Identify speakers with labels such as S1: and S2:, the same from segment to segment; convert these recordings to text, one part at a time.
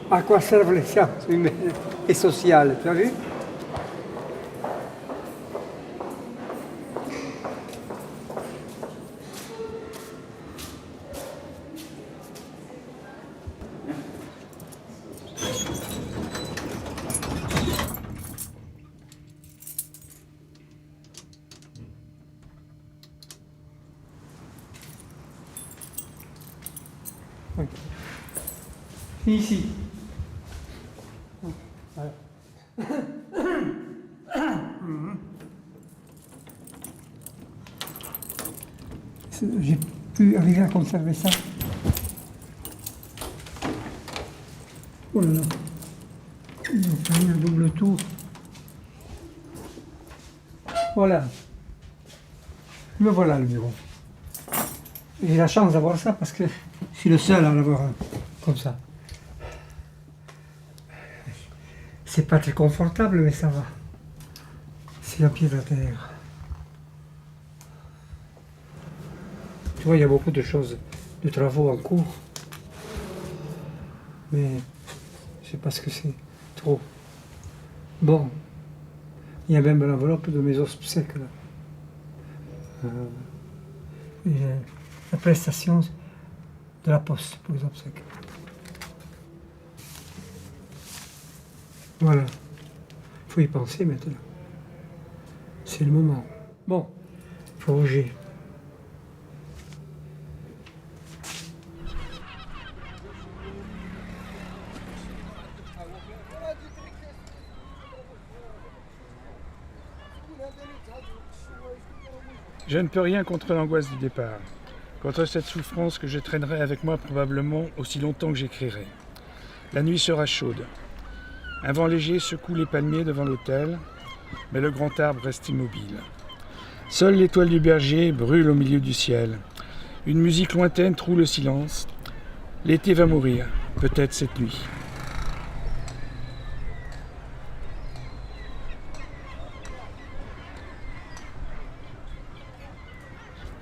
S1: à quoi servent les sciences humaines et sociales, tu as vu? Ici. Voilà. J'ai pu arriver à conserver ça. Oh là là. Ils ont fait un double tour. Voilà. Me voilà le bureau. J'ai la chance d'avoir ça parce que je suis le seul à l'avoir comme ça. C'est pas très confortable, mais ça va. C'est un pied à terre. Tu vois, il y a beaucoup de choses, de travaux en cours. Mais je sais pas ce que c'est. Trop. Bon. Il y a même l'enveloppe de mes obsèques là. Et la prestation de la poste pour les obsèques. Voilà. Il faut y penser maintenant. C'est le moment. Bon, il faut bouger.
S2: Je ne peux rien contre l'angoisse du départ, contre cette souffrance que je traînerai avec moi probablement aussi longtemps que j'écrirai. La nuit sera chaude. Un vent léger secoue les palmiers devant l'autel, mais le grand arbre reste immobile. Seule l'étoile du berger brûle au milieu du ciel. Une musique lointaine troue le silence. L'été va mourir, peut-être cette nuit.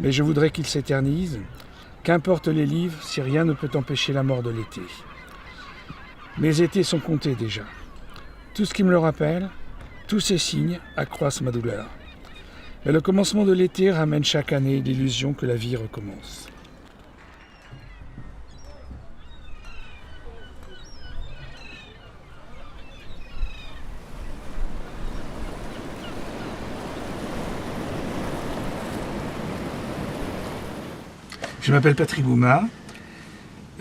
S2: Mais je voudrais qu'il s'éternise. Qu'importe les livres si rien ne peut empêcher la mort de l'été. Mes étés sont comptés déjà. Tout ce qui me le rappelle, tous ces signes accroissent ma douleur. Mais le commencement de l'été ramène chaque année l'illusion que la vie recommence. Je m'appelle Patrick Bouma.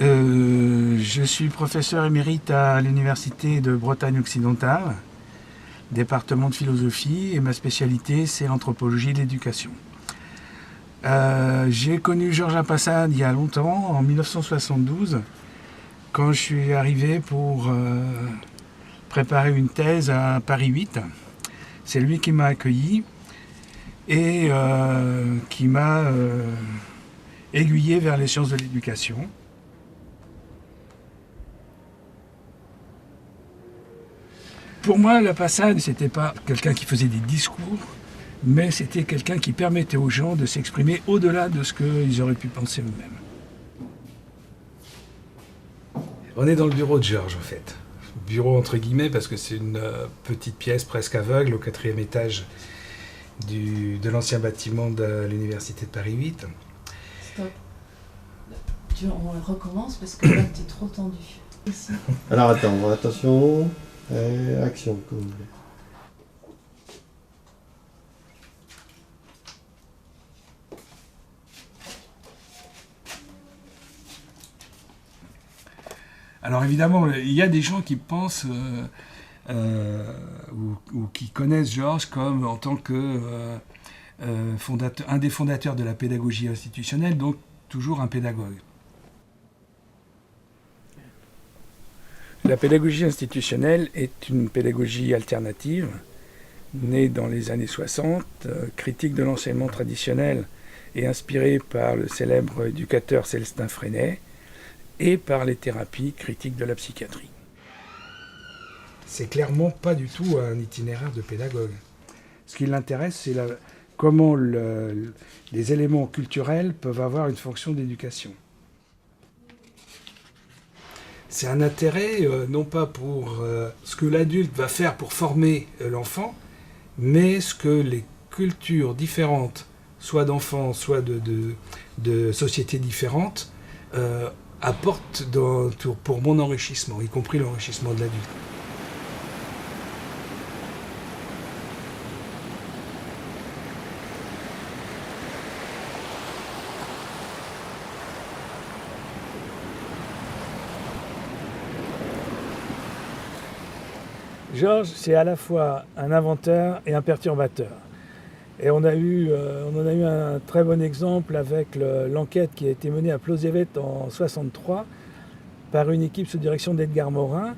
S2: Je suis professeur émérite à l'Université de Bretagne occidentale, département de philosophie, et ma spécialité c'est l'anthropologie de l'éducation. J'ai connu Georges Apassad il y a longtemps, en 1972, quand je suis arrivé pour préparer une thèse à Paris 8. C'est lui qui m'a accueilli et qui m'a aiguillé vers les sciences de l'éducation. Pour moi, Apassad, c'était pas quelqu'un qui faisait des discours, mais c'était quelqu'un qui permettait aux gens de s'exprimer au-delà de ce qu'ils auraient pu penser eux-mêmes.
S3: On est dans le bureau de Georges, en fait. Bureau entre guillemets, parce que c'est une petite pièce presque aveugle au 4e étage de l'ancien bâtiment de l'Université de Paris 8.
S4: Stop. On recommence parce que là, t'es trop tendu. Ici.
S5: Alors attends, attention, action, comme vous voulez.
S3: Alors évidemment, il y a des gens qui pensent ou qui connaissent Georges comme en tant que un des fondateurs de la pédagogie institutionnelle, donc toujours un pédagogue.
S2: La pédagogie institutionnelle est une pédagogie alternative, née dans les années 60, critique de l'enseignement traditionnel et inspirée par le célèbre éducateur Célestin Freinet, et par les thérapies critiques de la psychiatrie.
S3: C'est clairement pas du tout un itinéraire de pédagogue. Ce qui l'intéresse, c'est comment les éléments culturels peuvent avoir une fonction d'éducation. c'est un intérêt non pas pour ce que l'adulte va faire pour former l'enfant, mais ce que les cultures différentes, soit d'enfants, soit de sociétés différentes, apportent pour mon enrichissement, y compris l'enrichissement de l'adulte.
S2: Georges, c'est à la fois un inventeur et un perturbateur. Et on en a eu un très bon exemple avec l'enquête qui a été menée à Plozévet en 1963 par une équipe sous direction d'Edgar Morin,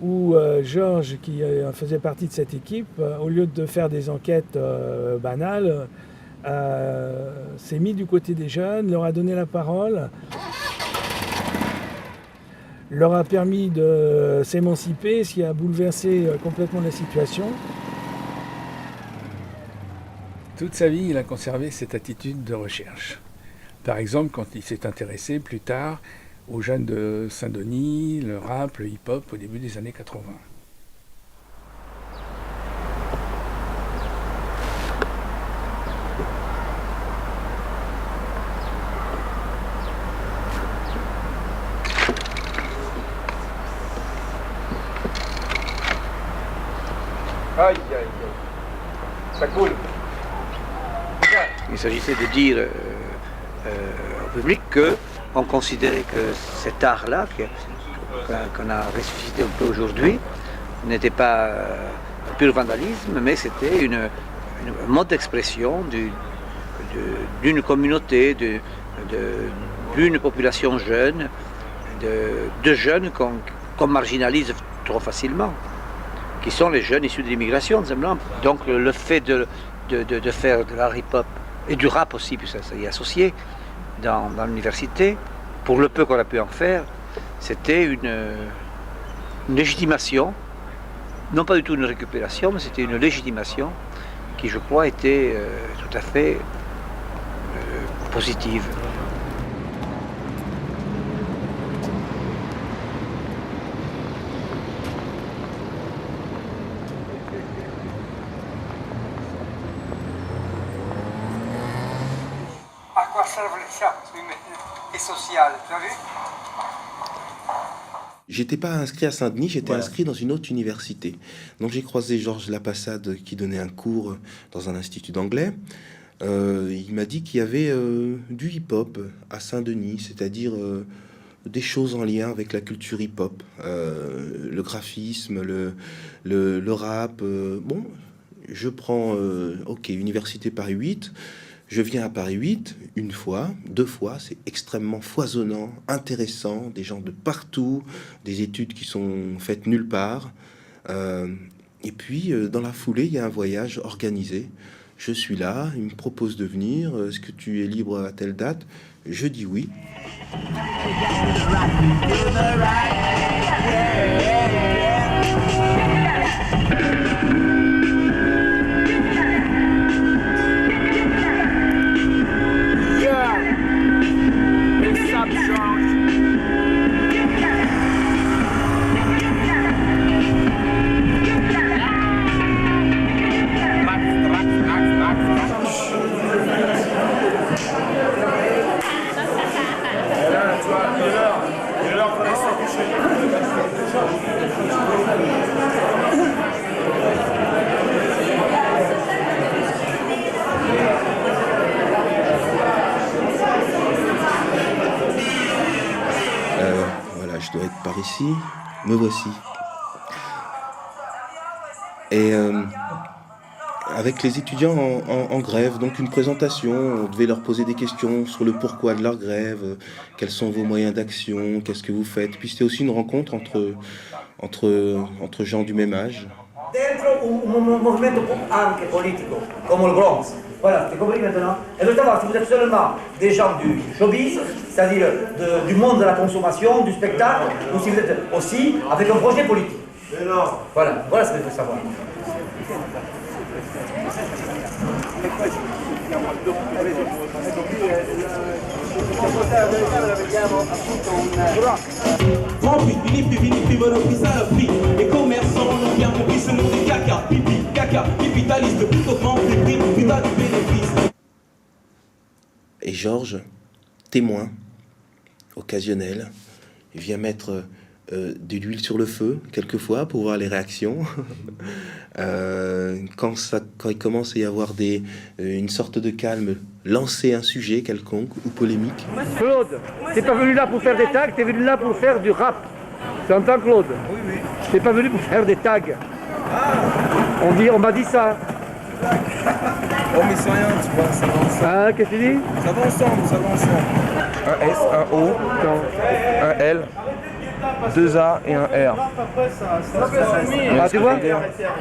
S2: où Georges, qui faisait partie de cette équipe, au lieu de faire des enquêtes banales, s'est mis du côté des jeunes, leur a donné la parole, leur a permis de s'émanciper, ce qui a bouleversé complètement la situation.
S3: Toute sa vie, il a conservé cette attitude de recherche. Par exemple, quand il s'est intéressé plus tard aux jeunes de Saint-Denis, le rap, le hip-hop au début des années 80.
S6: Aïe, aïe, aïe. Ça coule.
S7: Il s'agissait de dire au public qu'on considérait que cet art-là, qu'on a ressuscité un peu aujourd'hui, n'était pas pur vandalisme, mais c'était un mode d'expression d'une communauté, d'une population jeune, de jeunes qu'on marginalise trop facilement, qui sont les jeunes issus de l'immigration, tout simplement. Donc le fait de faire de l'art hip-hop et du rap aussi, puis ça y est associé dans l'université, pour le peu qu'on a pu en faire, c'était une légitimation, non pas du tout une récupération, mais c'était une légitimation qui, je crois, était tout à fait positive.
S6: À quoi servent les sciences et sociales, tu as vu?
S8: J'étais pas inscrit à Saint-Denis, j'étais inscrit dans une autre université. Donc j'ai croisé Georges Lapassade qui donnait un cours dans un institut d'anglais. Il m'a dit qu'il y avait du hip-hop à Saint-Denis, c'est-à-dire des choses en lien avec la culture hip-hop, le graphisme, le rap. Bon, je prends, ok, Université Paris 8. Je viens à Paris 8, une fois, 2 fois, c'est extrêmement foisonnant, intéressant, des gens de partout, des études qui sont faites nulle part. Et puis, dans la foulée, il y a un voyage organisé. Je suis là, il me propose de venir. Est-ce que tu es libre à telle date? Je dis oui. Voilà, je dois être par ici. Me voici. Et avec les étudiants en grève, donc une présentation, on devait leur poser des questions sur le pourquoi de leur grève, quels sont vos moyens d'action, qu'est-ce que vous faites. Puis c'était aussi une rencontre entre gens du même âge.
S9: Dentro un movimento anche politico, come il Bronx. Voilà, tu compris maintenant? Et notamment, si vous êtes seulement des gens du showbiz, c'est-à-dire du monde de la consommation, du spectacle, ou si vous êtes aussi avec un projet politique. Voilà, voilà ce qu'il faut savoir.
S6: Allez,
S10: Rompi, Filippi, Voloppi, saloperie. Les commerçants l'ont bien compris, ce monde est caca, pipi, caca, capitaliste, plutôt que prix, putain du bénéfice.
S8: Et Georges, témoin, occasionnel, il vient mettre de l'huile sur le feu, quelquefois, pour voir les réactions. Quand il commence à y avoir une sorte de calme, lancer un sujet quelconque ou polémique.
S9: Claude, t'es pas venu là pour faire des tags, t'es venu là pour faire du rap. Tu entends, Claude? Oui, oui. T'es pas venu pour faire des tags. On m'a dit ça.
S11: Oh mais c'est rien, tu vois, ça va ensemble.
S9: Ah, qu'est-ce que tu dis?
S11: Ça va ensemble. Un S, un O, un L, 2 A et un R.
S9: Ah, tu vois,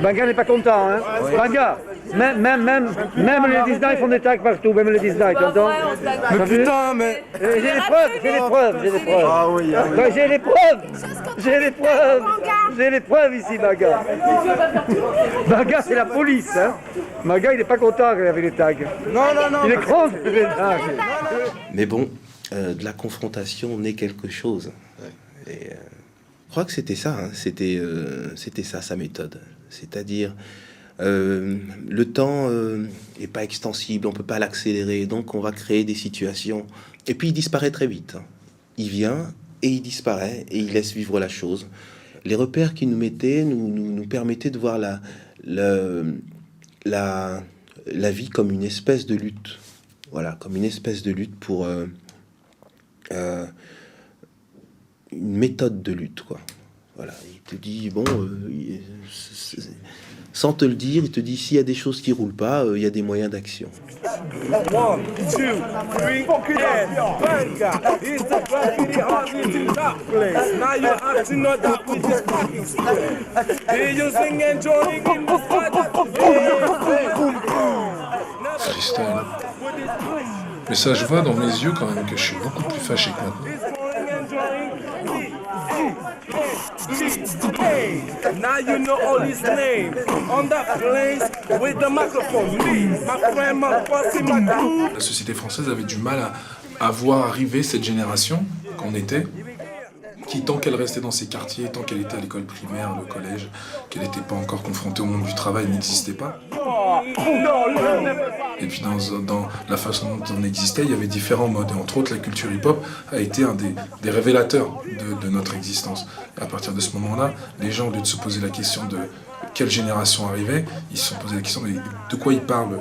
S9: Banga n'est pas content, hein. Banga, même les Disney font des tags partout, même les Disney, tu entends?
S11: Mais putain, mais...
S9: J'ai les preuves.
S11: Ah oui, ah oui.
S9: Ouais, j'ai les preuves ici, Banga. Banga, c'est la police, hein. Banga, il n'est pas content avec les tags.
S11: Non.
S9: Il est contre les tags.
S8: Mais bon, de la confrontation naît quelque chose. Et, je crois que c'était ça, hein. C'était ça sa méthode. C'est-à-dire, le temps est pas extensible, on peut pas l'accélérer, donc on va créer des situations. Et puis il disparaît très vite. Hein. Il vient et il disparaît et il laisse vivre la chose. Les repères qu'il nous mettait nous permettaient de voir la vie comme une espèce de lutte. Voilà, comme une espèce de lutte pour une méthode de lutte, quoi. Voilà, il te dit, bon, sans te le dire, il te dit, s'il y a des choses qui roulent pas, il y a des moyens d'action.
S10: 1, 2, 3, yeah, Banga, it's the graffiti artist in that place. Now you have to know that we just fucking split. Hear you sing and joining in the
S3: Freestyle. Mais ça, je vois dans mes yeux quand même que je suis beaucoup plus fâché que maintenant.
S10: Now you know all his names. On that place with the microphone. Me, my friend, my bossy, my crew.
S3: La société française avait du mal à voir arriver cette génération qu'on était, qui, tant qu'elle restait dans ses quartiers, tant qu'elle était à l'école primaire, le collège, qu'elle n'était pas encore confrontée au monde du travail, n'existait pas. Et puis dans la façon dont on existait, il y avait différents modes. Et entre autres, la culture hip-hop a été un des révélateurs de notre existence. Et à partir de ce moment-là, les gens, au lieu de se poser la question de quelle génération arrivait, ils se sont posé la question de quoi ils parlent.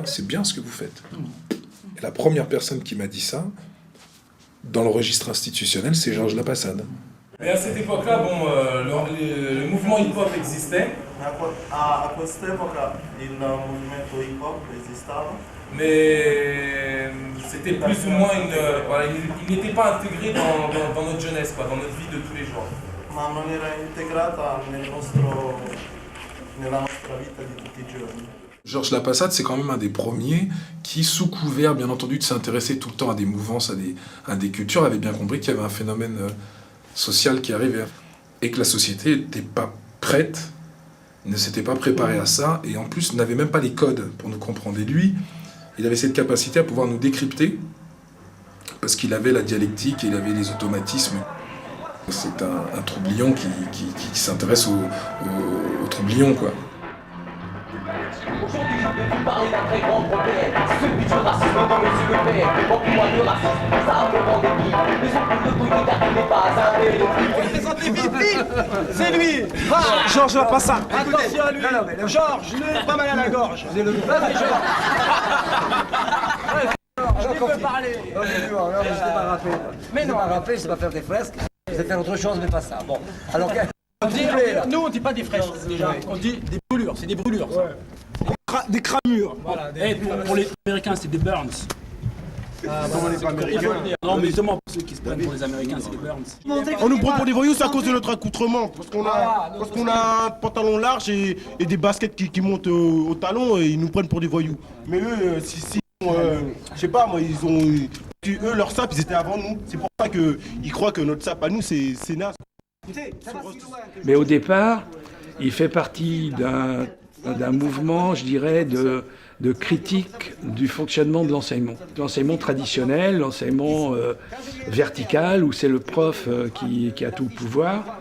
S3: C'est bien ce que vous faites. Et la première personne qui m'a dit ça, dans le registre institutionnel, c'est Georges Lapassade.
S12: Mais à cette époque-là, bon, le mouvement hip-hop existait.
S13: A quest'epoca il movimento hip-hop esistava.
S12: Mais c'était plus ou moins voilà, il n'était pas intégré dans notre jeunesse, quoi, dans notre vie de tous les jours.
S13: Ma non era integrata nella nostra vita di tutti i giorni.
S3: Georges Lapassade, c'est quand même un des premiers qui, sous couvert, bien entendu, de s'intéresser tout le temps à des mouvances, à des cultures, avait bien compris qu'il y avait un phénomène social qui arrivait et que la société n'était pas prête, ne s'était pas préparée à ça, et en plus n'avait même pas les codes pour nous comprendre. Et lui, il avait cette capacité à pouvoir nous décrypter, parce qu'il avait la dialectique et il avait les automatismes. C'est un troublion qui s'intéresse aux troublions, quoi.
S10: Aujourd'hui, je vais vous parler d'un très grand problème. Celui du racisme dans mes yeux le père. Pour moi, le racisme, ça a vraiment des billes. Mais on peut l'autorité n'est pas un élément.
S14: C'est lui, Georges Lapassade. Attention à lui. Georges, le pas mal à la gorge. C'est le
S15: peux parler.
S16: Non, je t'ai pas rappelé.
S15: Mais non.
S16: Je t'ai pas rappelé, c'est pas faire des fresques. C'est faire autre chose, mais pas ça. Bon, alors
S15: Nous, on dit pas des fresques, déjà. On dit des brûlures. C'est des brûlures. Ça.
S14: Des cramures.
S15: Voilà, pour les Américains, c'est des burns. Non, mais justement, pour ceux qui se prennent pour les Américains, c'est des burns.
S14: On nous prend pour des voyous, c'est à cause de notre accoutrement. Parce qu'on a un pantalon large et des baskets qui montent au talon et ils nous prennent pour des voyous. Mais eux, je sais pas, moi, eux, leur sap, ils étaient avant nous. C'est pour ça qu'ils croient que notre sap à nous, c'est naze.
S2: Mais au départ, il fait partie d'un mouvement, je dirais, de critique du fonctionnement de l'enseignement. L'enseignement traditionnel, l'enseignement vertical, où c'est le prof qui a tout le pouvoir,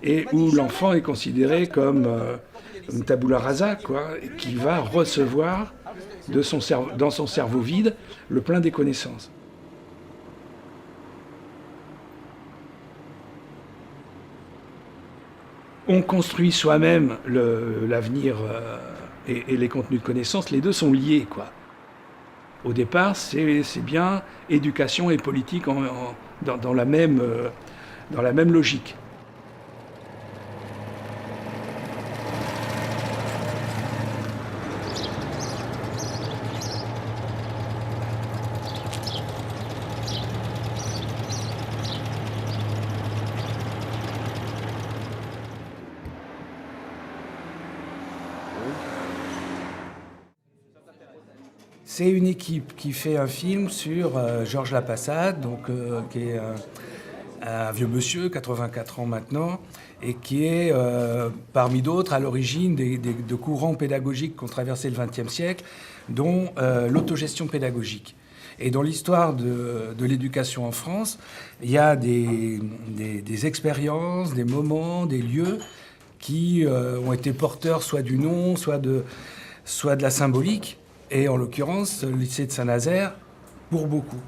S2: et où l'enfant est considéré comme une tabula rasa, quoi, qui va recevoir dans son cerveau vide le plein des connaissances. On construit soi-même l'avenir et les contenus de connaissances, les deux sont liés, quoi. Au départ, c'est bien éducation et politique dans la même logique. C'est une équipe qui fait un film sur Georges Lapassade, donc, qui est un vieux monsieur, 84 ans maintenant, et qui est, parmi d'autres, à l'origine de courants pédagogiques qui ont traversé le XXe siècle, dont l'autogestion pédagogique. Et dans l'histoire de l'éducation en France, il y a des expériences, des moments, des lieux qui ont été porteurs soit du nom, soit de la symbolique. Et en l'occurrence, le lycée de Saint-Nazaire, pour beaucoup.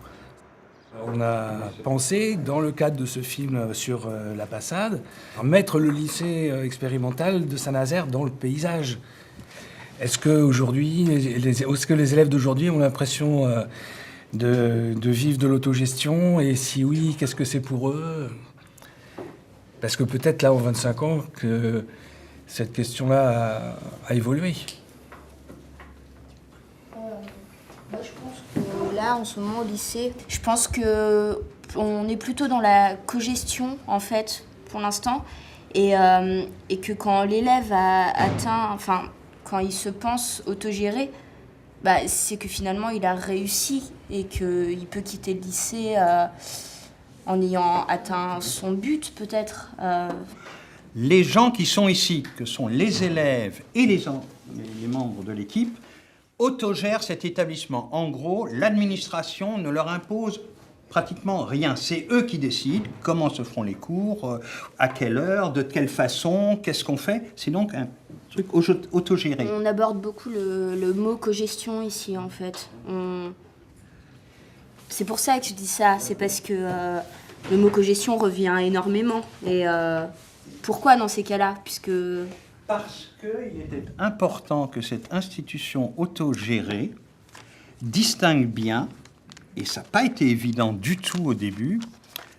S2: On a pensé, dans le cadre de ce film sur Lapassade, mettre le lycée expérimental de Saint-Nazaire dans le paysage. Est-ce que les élèves d'aujourd'hui ont l'impression de vivre de l'autogestion? Et si oui, qu'est-ce que c'est pour eux? Parce que peut-être là, en 25 ans, que cette question-là a évolué.
S17: Je pense que là, en ce moment, au lycée, je pense qu'on est plutôt dans la cogestion, en fait, pour l'instant. Et que quand l'élève a atteint, enfin, quand il se pense autogéré, c'est que finalement, il a réussi et qu'il peut quitter le lycée en ayant atteint son but, peut-être.
S18: Les gens qui sont ici, que sont les élèves et les membres de l'équipe, autogèrent cet établissement. En gros, l'administration ne leur impose pratiquement rien. C'est eux qui décident comment se feront les cours, à quelle heure, de quelle façon, qu'est-ce qu'on fait. C'est donc un truc autogéré.
S17: On aborde beaucoup le mot cogestion ici, en fait. C'est pour ça que je dis ça. C'est parce que le mot cogestion revient énormément. Et pourquoi dans ces cas-là?
S18: Parce qu'il était important que cette institution autogérée distingue bien, et ça n'a pas été évident du tout au début,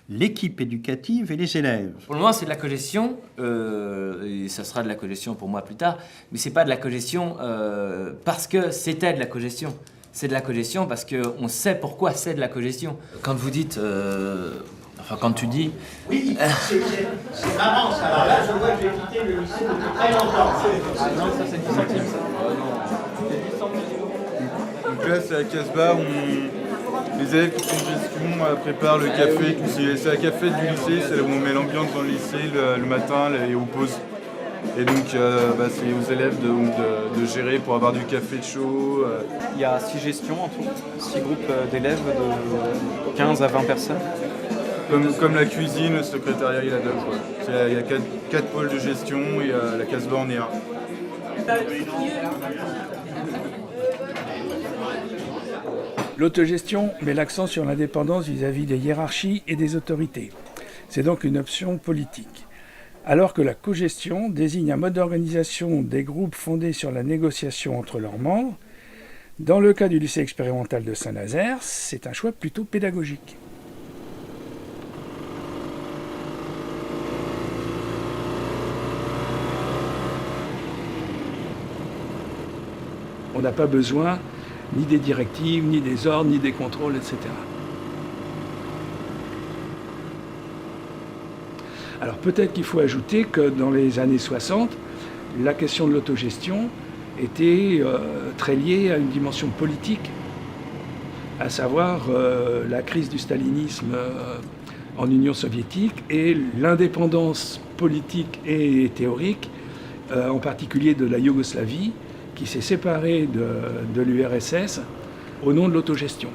S18: l'équipe éducative et les élèves.
S19: Pour le moment, c'est de la cogestion, et ça sera de la cogestion pour moi plus tard, mais c'est pas de la cogestion parce que c'était de la cogestion. C'est de la cogestion parce qu'on sait pourquoi c'est de la cogestion. Quand vous dites... Enfin, quand tu dis...
S18: Oui, c'est marrant ça. Alors là, je vois que j'ai quitté le lycée depuis très longtemps.
S19: Ah non, ça c'est 10 centimes, ça.
S20: C'est 10 centimes. Donc là, c'est à Casbah, les élèves qui font gestion préparent le café. C'est la café du lycée, c'est là où on met l'ambiance dans le lycée le matin et aux pauses. Et donc, c'est aux élèves de gérer pour avoir du café chaud.
S21: Il y a 6 gestions en tout, 6 groupes d'élèves de 15 à 20 personnes.
S20: Comme la cuisine, le secrétariat, il y a deux. Il y a 4 pôles de gestion et la Casbah en est un.
S2: L'autogestion met l'accent sur l'indépendance vis-à-vis des hiérarchies et des autorités. C'est donc une option politique. Alors que la cogestion désigne un mode d'organisation des groupes fondés sur la négociation entre leurs membres, Dans le cas du lycée expérimental de Saint-Nazaire, c'est un choix plutôt pédagogique. On n'a pas besoin ni des directives, ni des ordres, ni des contrôles, etc. Alors peut-être qu'il faut ajouter que dans les années 60, la question de l'autogestion était très liée à une dimension politique, à savoir la crise du stalinisme en Union soviétique et l'indépendance politique et théorique, en particulier de la Yougoslavie, qui s'est séparée de l'URSS au nom de l'autogestion.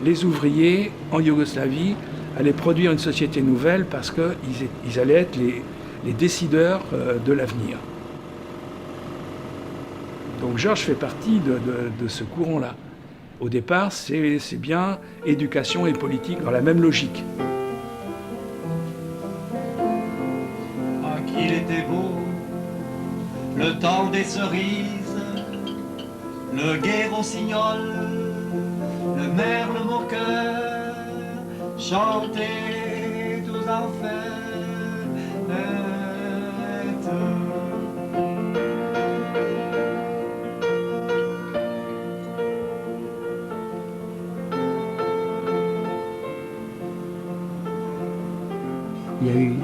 S2: Les ouvriers en Yougoslavie allaient produire une société nouvelle parce qu'ils allaient être les décideurs de l'avenir. Donc Georges fait partie de ce courant-là. Au départ, c'est bien éducation et politique dans la même logique.
S1: Ah, qu'il était beau, le temps des cerises, le gai rossignol, le merle moqueur, chantaient tous en fête.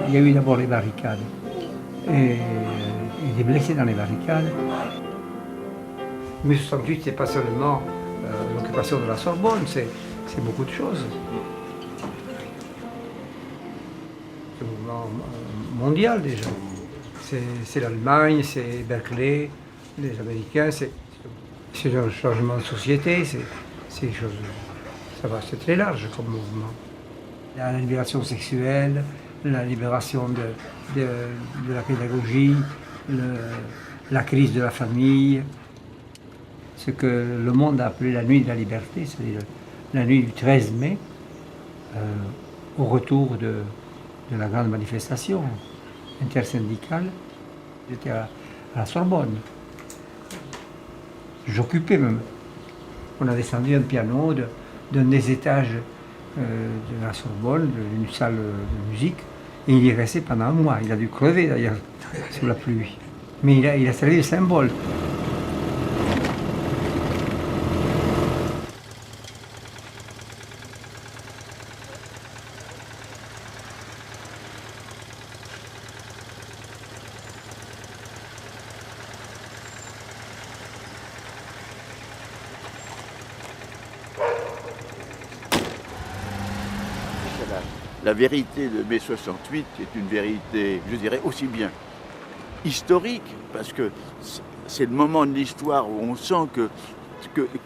S22: Il y a eu d'abord les barricades et des blessés dans les barricades. Mais 68, c'est pas seulement l'occupation de la Sorbonne, c'est beaucoup de choses. C'est un mouvement mondial déjà. C'est l'Allemagne, c'est Berkeley, les Américains, c'est un changement de société, c'est c'est très large comme mouvement. La libération sexuelle, la libération de la pédagogie, la crise de la famille, ce que le monde a appelé la nuit de la liberté, c'est-à-dire la nuit du 13 mai, au retour de la grande manifestation intersyndicale. J'étais à la Sorbonne. J'occupais même. On a descendu un piano d'un des étages de la Sorbonne, d'une salle de musique, et il y est resté pendant un mois. Il a dû crever d'ailleurs sous la pluie. Mais il a servi de symbole.
S23: La vérité de mai 68 est une vérité, je dirais, aussi bien historique, parce que c'est le moment de l'histoire où on sent que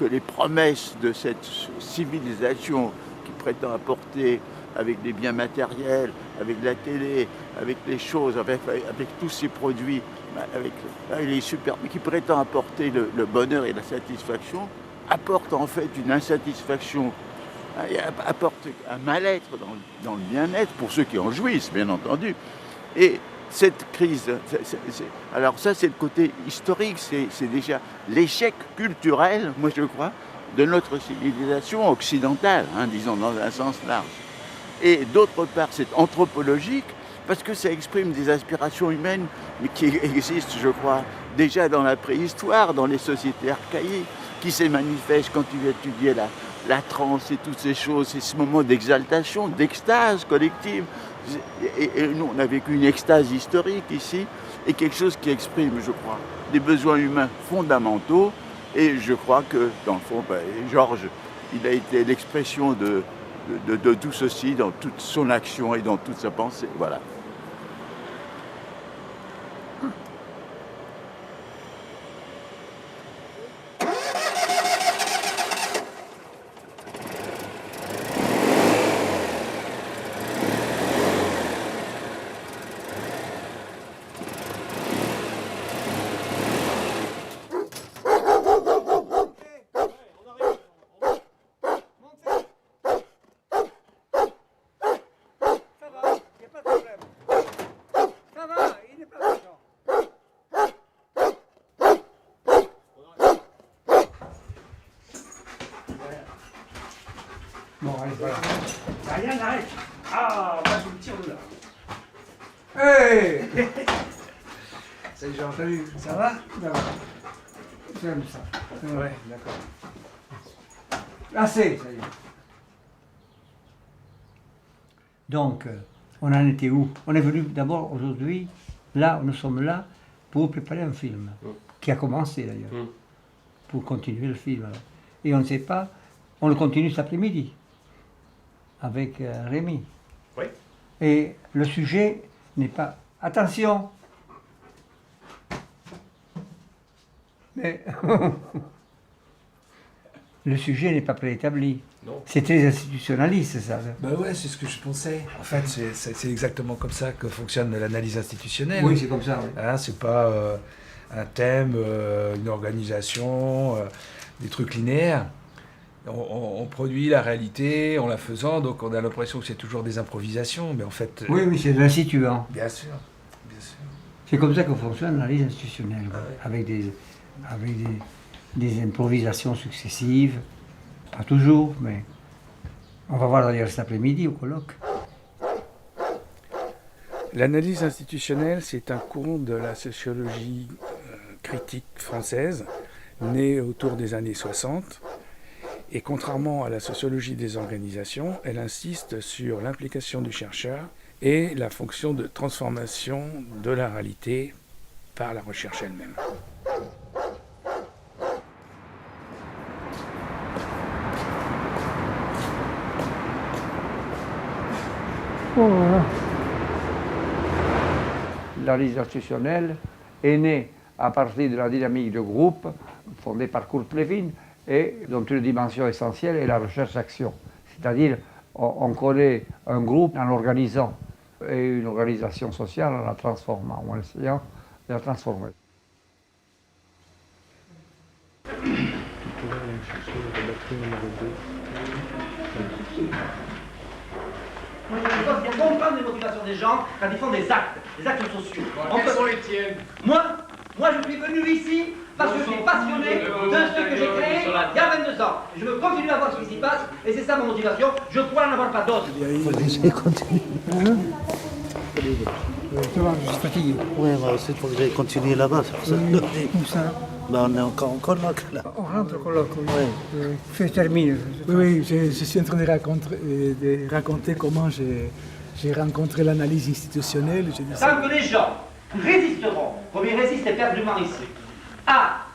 S23: les promesses de cette civilisation qui prétend apporter avec des biens matériels, avec la télé, avec les choses, avec tous ces produits, avec les super, qui prétend apporter le bonheur et la satisfaction, apporte en fait une insatisfaction. Apporte un mal-être dans le bien-être pour ceux qui en jouissent, bien entendu. Et cette crise, alors ça c'est le côté historique, c'est déjà l'échec culturel, moi je crois, de notre civilisation occidentale, disons dans un sens large. Et d'autre part, c'est anthropologique, parce que ça exprime des aspirations humaines mais qui existent, je crois, déjà dans la préhistoire, dans les sociétés archaïques, qui se manifestent quand tu étudies la transe et toutes ces choses, c'est ce moment d'exaltation, d'extase collective. Et nous, on a vécu une extase historique ici, et quelque chose qui exprime, je crois, des besoins humains fondamentaux. Et je crois que, dans le fond, Georges, il a été l'expression de tout ceci dans toute son action et dans toute sa pensée. Voilà.
S22: Bon, allez, voilà. Rien, arrête. Ah, moi, je me tire de là. Hey. Ça y est, j'ai entendu. Ça va? J'aime ça. Ouais, d'accord. Assez, ça y est. Donc, on en était où? On est venu d'abord aujourd'hui, là, nous sommes là, pour préparer un film, qui a commencé d'ailleurs, pour continuer le film. Alors. Et on ne sait pas, on le continue cet après-midi, avec Rémi.
S4: Oui.
S22: Et le sujet n'est pas... Attention! Mais le sujet n'est pas préétabli. C'est très institutionnaliste, ça.
S3: Ben ouais, c'est ce que je pensais. En fait, c'est exactement comme ça que fonctionne l'analyse institutionnelle.
S22: Oui, c'est comme ça. Oui.
S3: Hein, c'est pas un thème, une organisation, des trucs linéaires. On produit la réalité en la faisant, donc on a l'impression que c'est toujours des improvisations, mais en fait...
S22: Oui, oui, c'est de l'instituant.
S3: Bien sûr, bien sûr.
S22: C'est comme ça que fonctionne l'analyse institutionnelle, avec des improvisations successives. Pas toujours, mais on va voir d'ailleurs cet après-midi au colloque.
S2: L'analyse institutionnelle, c'est un courant de la sociologie critique française, né autour des années 60. Et contrairement à la sociologie des organisations, elle insiste sur l'implication du chercheur et la fonction de transformation de la réalité par la recherche elle-même.
S22: Voilà. L'analyse institutionnelle est née à partir de la dynamique de groupe fondée par Kurt Lewin et dont une dimension essentielle est la recherche-action. C'est-à-dire, on connaît un groupe en l'organisant et une organisation sociale en la transformant, en essayant de la transformer.
S9: Il faut bien comprendre les motivations des gens quand ils font des actes sociaux.
S4: Quels sont les tiennes?
S9: Moi, je suis venu ici parce que je suis passionné de ce que j'ai créé il y a 22 ans. Je veux continuer à voir ce qui s'y passe et c'est ça mon motivation. Je crois n'en avoir pas d'autre.
S22: Il faut laisser continuer. Je suis fatigué.
S5: Oui, moi aussi, il faut que j'aille continuer là-bas, c'est pour ça.
S22: Où ça?
S5: Ben, on est encore en colloque, là.
S22: On rentre au colloque, oui. Je termine.
S7: Oui, je suis en train de raconter comment j'ai rencontré l'analyse institutionnelle.
S9: Tant que les gens résisteront, comme ils résistent éperdument ici, à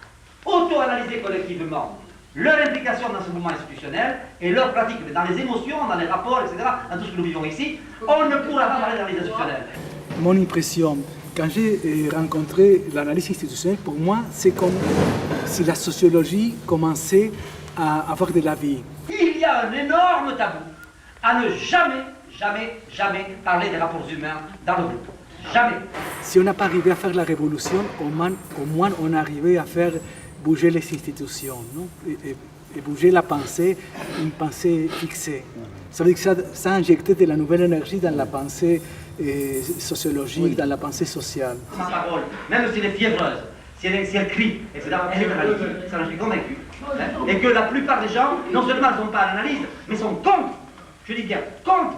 S9: auto-analyser collectivement leur implication dans ce mouvement institutionnel et leur pratique dans les émotions, dans les rapports, etc., dans tout ce que nous vivons ici, on ne pourra pas parler d'analyse institutionnelle.
S7: Mon impression, quand j'ai rencontré l'analyse institutionnelle, pour moi, c'est comme si la sociologie commençait à avoir de la vie.
S9: Il y a un énorme tabou à ne jamais parler des rapports humains dans le groupe. Jamais.
S7: Si on n'a pas arrivé à faire la révolution, au moins on est arrivé à faire bouger les institutions, non? Et bouger la pensée, une pensée fixée. Ça veut dire que ça a injecté de la nouvelle énergie dans la pensée sociologique, dans la pensée sociale.
S9: Sa parole, même si elle est fiévreuse, si elle crie, etc., elle est analysée, ça j'en suis convaincu. Et que la plupart des gens, non seulement ne sont pas à l'analyse, mais sont contre. Je dis bien contre.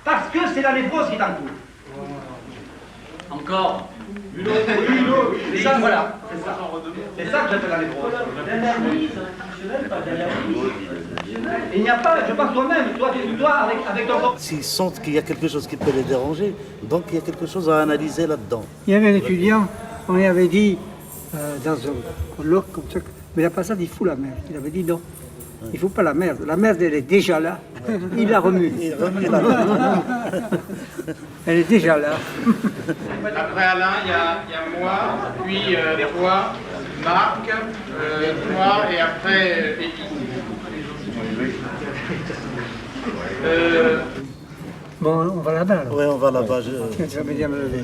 S9: Parce que c'est la névrose qui est en cours. Encore. C'est ça, voilà. C'est ça que j'appelle la névrose. L'analyse institutionnelle, pas d'analyse. Il n'y a pas, je pense toi-même, toi avec ton corps.
S5: S'ils sentent qu'il y a quelque chose qui peut les déranger, donc il y a quelque chose à analyser là-dedans.
S22: Il y avait un étudiant, on lui avait dit, dans un colloque comme ça, mais la passade, il fout la merde. Il avait dit non. Il ne faut pas la merde. La merde, elle est déjà là. Il la remue.
S5: Il remue la merde.
S22: Elle est déjà là.
S4: Après Alain, il y a moi, puis toi, Marc, toi et après Eddie.
S22: Bon, on va là-bas.
S5: Oui, on va là-bas.
S22: Tu vas m'aider à me lever.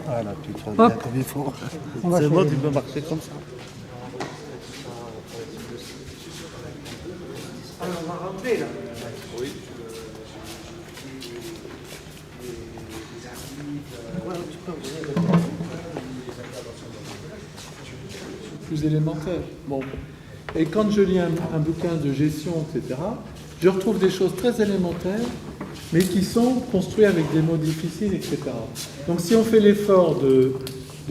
S5: Voilà, tu te bien comme il faut. C'est bon, tu peux marcher comme ça.
S22: Alors, on va rentrer là.
S5: Oui.
S7: Plus élémentaire. Bon.
S6: Et quand je lis un bouquin de gestion, etc., je retrouve des choses très élémentaires, mais qui sont construites avec des mots difficiles, etc. Donc si on fait l'effort de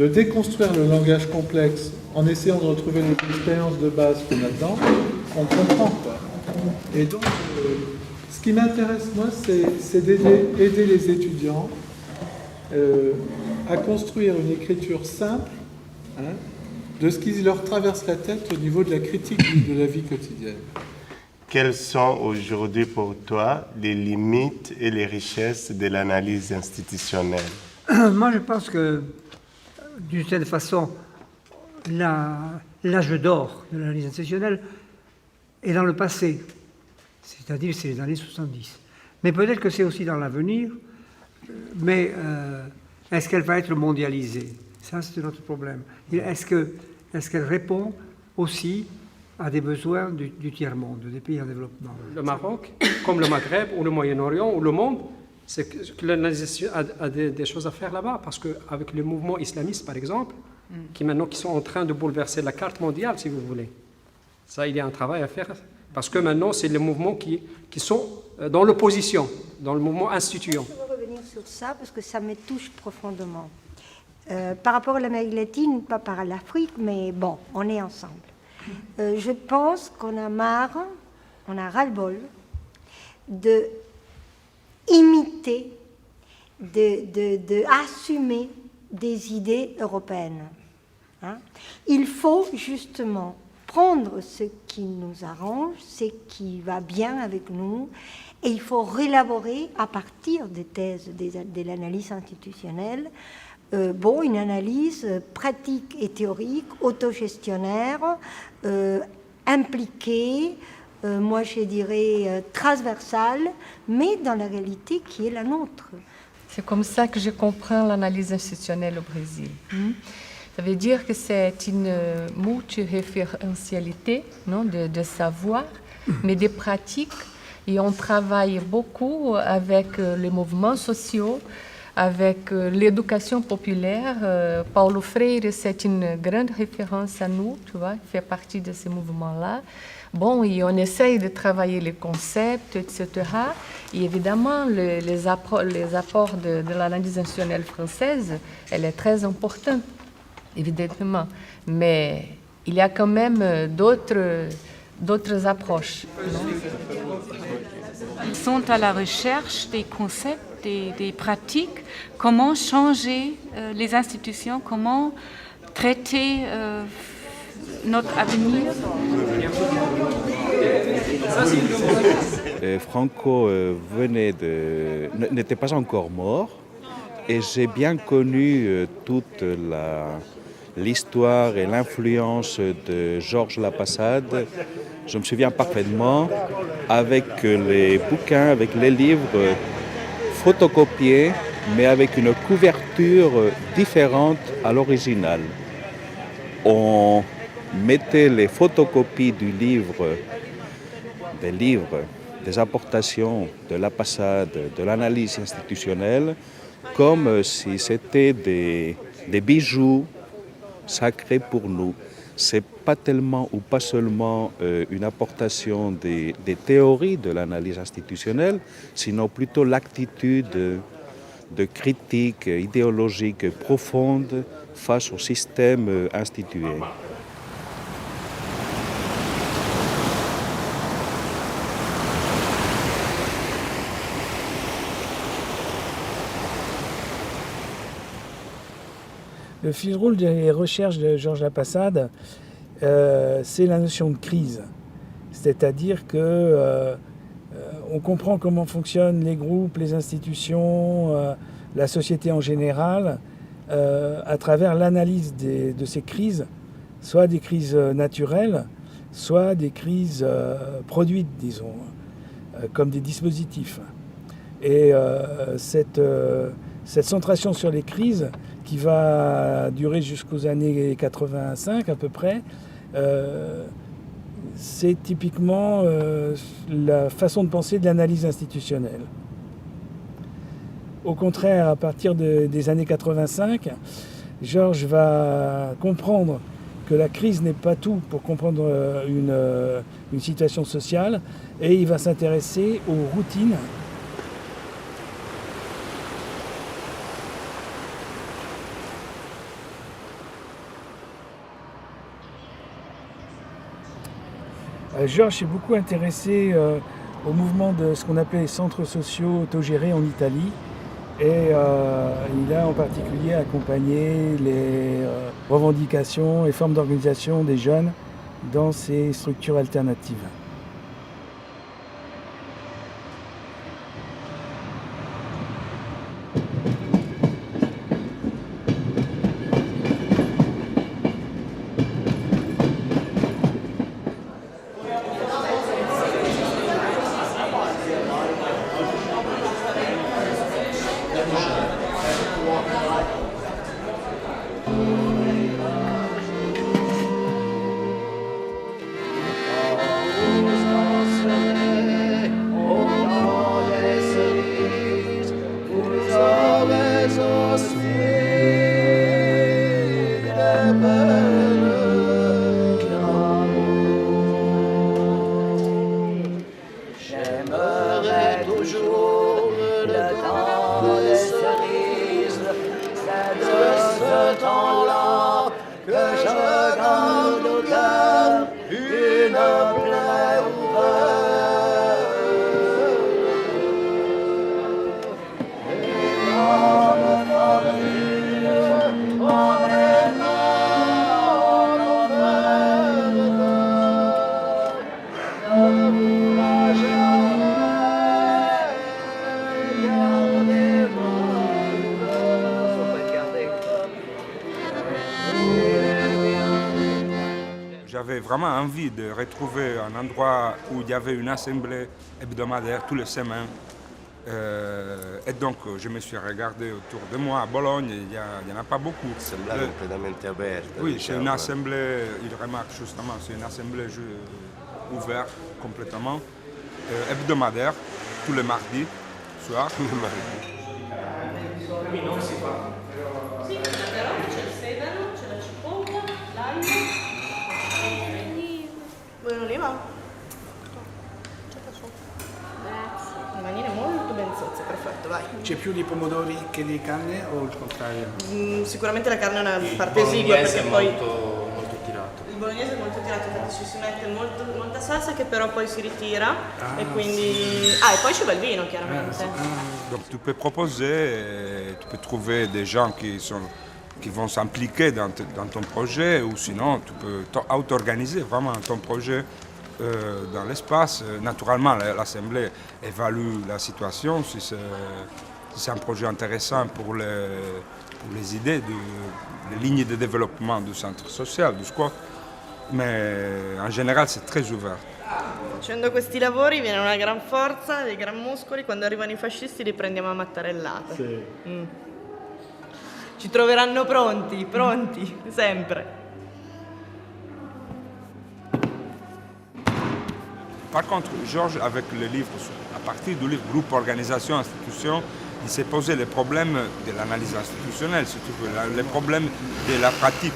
S6: déconstruire le langage complexe en essayant de retrouver les expériences de base qu'on a dedans, on comprend, quoi. Et donc, ce qui m'intéresse, moi, c'est d'aider les étudiants à construire une écriture simple, hein, de ce qui leur traverse la tête au niveau de la critique de la vie quotidienne.
S8: Quelles sont aujourd'hui pour toi les limites et les richesses de l'analyse institutionnelle?
S22: Moi, je pense que, d'une certaine façon, l'âge d'or de l'analyse institutionnelle est dans le passé, c'est-à-dire c'est les années 70. Mais peut-être que c'est aussi dans l'avenir, mais est-ce qu'elle va être mondialisée? Ça, c'est notre problème. Est-ce qu'elle répond aussi à des besoins du tiers-monde, des pays en développement?
S11: Le Maroc, comme le Maghreb ou le Moyen-Orient ou le monde, c'est que l'analyse a des choses à faire là-bas, parce qu'avec les mouvements islamistes, par exemple, qui sont en train de bouleverser la carte mondiale, si vous voulez, ça, il y a un travail à faire, parce que maintenant, c'est les mouvements qui sont dans l'opposition, dans le mouvement instituant.
S24: Je veux revenir sur ça, parce que ça me touche profondément. Par rapport à l'Amérique latine, pas par l'Afrique, mais bon, on est ensemble. Je pense qu'on a marre, on a ras-le-bol de imiter, d'assumer des idées européennes. Hein? Il faut justement prendre ce qui nous arrange, ce qui va bien avec nous, et il faut réélaborer à partir des thèses de l'analyse institutionnelle une analyse pratique et théorique, autogestionnaire, impliquée, moi je dirais transversale, mais dans la réalité qui est la nôtre.
S25: C'est comme ça que je comprends l'analyse institutionnelle au Brésil. Ça veut dire que c'est une multiréférentialité, non, de savoir, mais des pratiques. Et on travaille beaucoup avec les mouvements sociaux, avec l'éducation populaire. Paulo Freire, c'est une grande référence à nous, tu vois, il fait partie de ces mouvements-là. Bon, et on essaye de travailler les concepts, etc. Et évidemment, les apports de l'analyse institutionnelle française, elle est très importante, évidemment. Mais il y a quand même d'autres approches.
S26: Ils sont à la recherche des concepts, des pratiques, comment changer les institutions, comment traiter notre avenir.
S27: Franco n'était pas encore mort et j'ai bien connu toute l'histoire et l'influence de Georges Lapassade. Je me souviens parfaitement, avec les bouquins, avec les livres photocopiés, mais avec une couverture différente à l'original. On mettait les photocopies des apportations de Lapassade, de l'analyse institutionnelle, comme si c'était des bijoux sacrés pour nous. C'est pas tellement ou pas seulement une apportation des théories de l'analyse institutionnelle, sinon plutôt l'attitude de critique idéologique profonde face au système institué.
S2: Le fil rouge des recherches de Georges Lapassade, c'est la notion de crise. C'est-à-dire que on comprend comment fonctionnent les groupes, les institutions, la société en général, à travers l'analyse de ces crises, soit des crises naturelles, soit des crises produites, disons, comme des dispositifs. Et cette centration sur les crises, qui va durer jusqu'aux années 85 à peu près, c'est typiquement la façon de penser de l'analyse institutionnelle. Au contraire, à partir des années 85, Georges va comprendre que la crise n'est pas tout pour comprendre une situation sociale, et il va s'intéresser aux routines. Georges s'est beaucoup intéressé au mouvement de ce qu'on appelait les centres sociaux autogérés en Italie, et il a en particulier accompagné les revendications et formes d'organisation des jeunes dans ces structures alternatives.
S27: J'avais vraiment envie de retrouver un endroit où il y avait une assemblée hebdomadaire tous les semaines. Et donc je me suis regardé autour de moi à Bologne, il n'y en a pas beaucoup.
S8: Semblava completamente aperta.
S27: Oui, c'est une assemblée, il remarque justement, c'est une assemblée ouverte complètement, hebdomadaire, tous les mardis soir.
S10: Vuoi un'oliva? Grazie. Le manine molto ben sozze, perfetto, vai.
S22: C'è più di pomodori che di carne o il contrario?
S10: Sicuramente la carne è una parte esigua perché poi
S21: molto tirato.
S10: il bolognese è molto tirato, infatti ci si mette molta salsa che però poi si ritira e quindi... e poi ci va il vino chiaramente.
S27: Donc tu peux proposer, tu peux trouver des gens qui vont s'impliquer dans ton projet, ou sinon tu peux auto-organiser vraiment ton projet dans l'espace. Naturellement, l'Assemblée évalue la situation, si c'est un projet intéressant pour les idées, les lignes de développement du centre social, du squat, mais en général c'est très ouvert.
S10: Facendo questi lavori viene una gran forza, dei gran muscoli, quando arrivano i fascisti li prendiamo a mattarellate. Sì. Ci troveranno pronti, sempre.
S27: Par contre, Georges, avec le livre, à partir du livre Groupe, Organisation, Institution, il s'est posé les problèmes de l'analyse institutionnelle, si tu veux, les problèmes de la pratique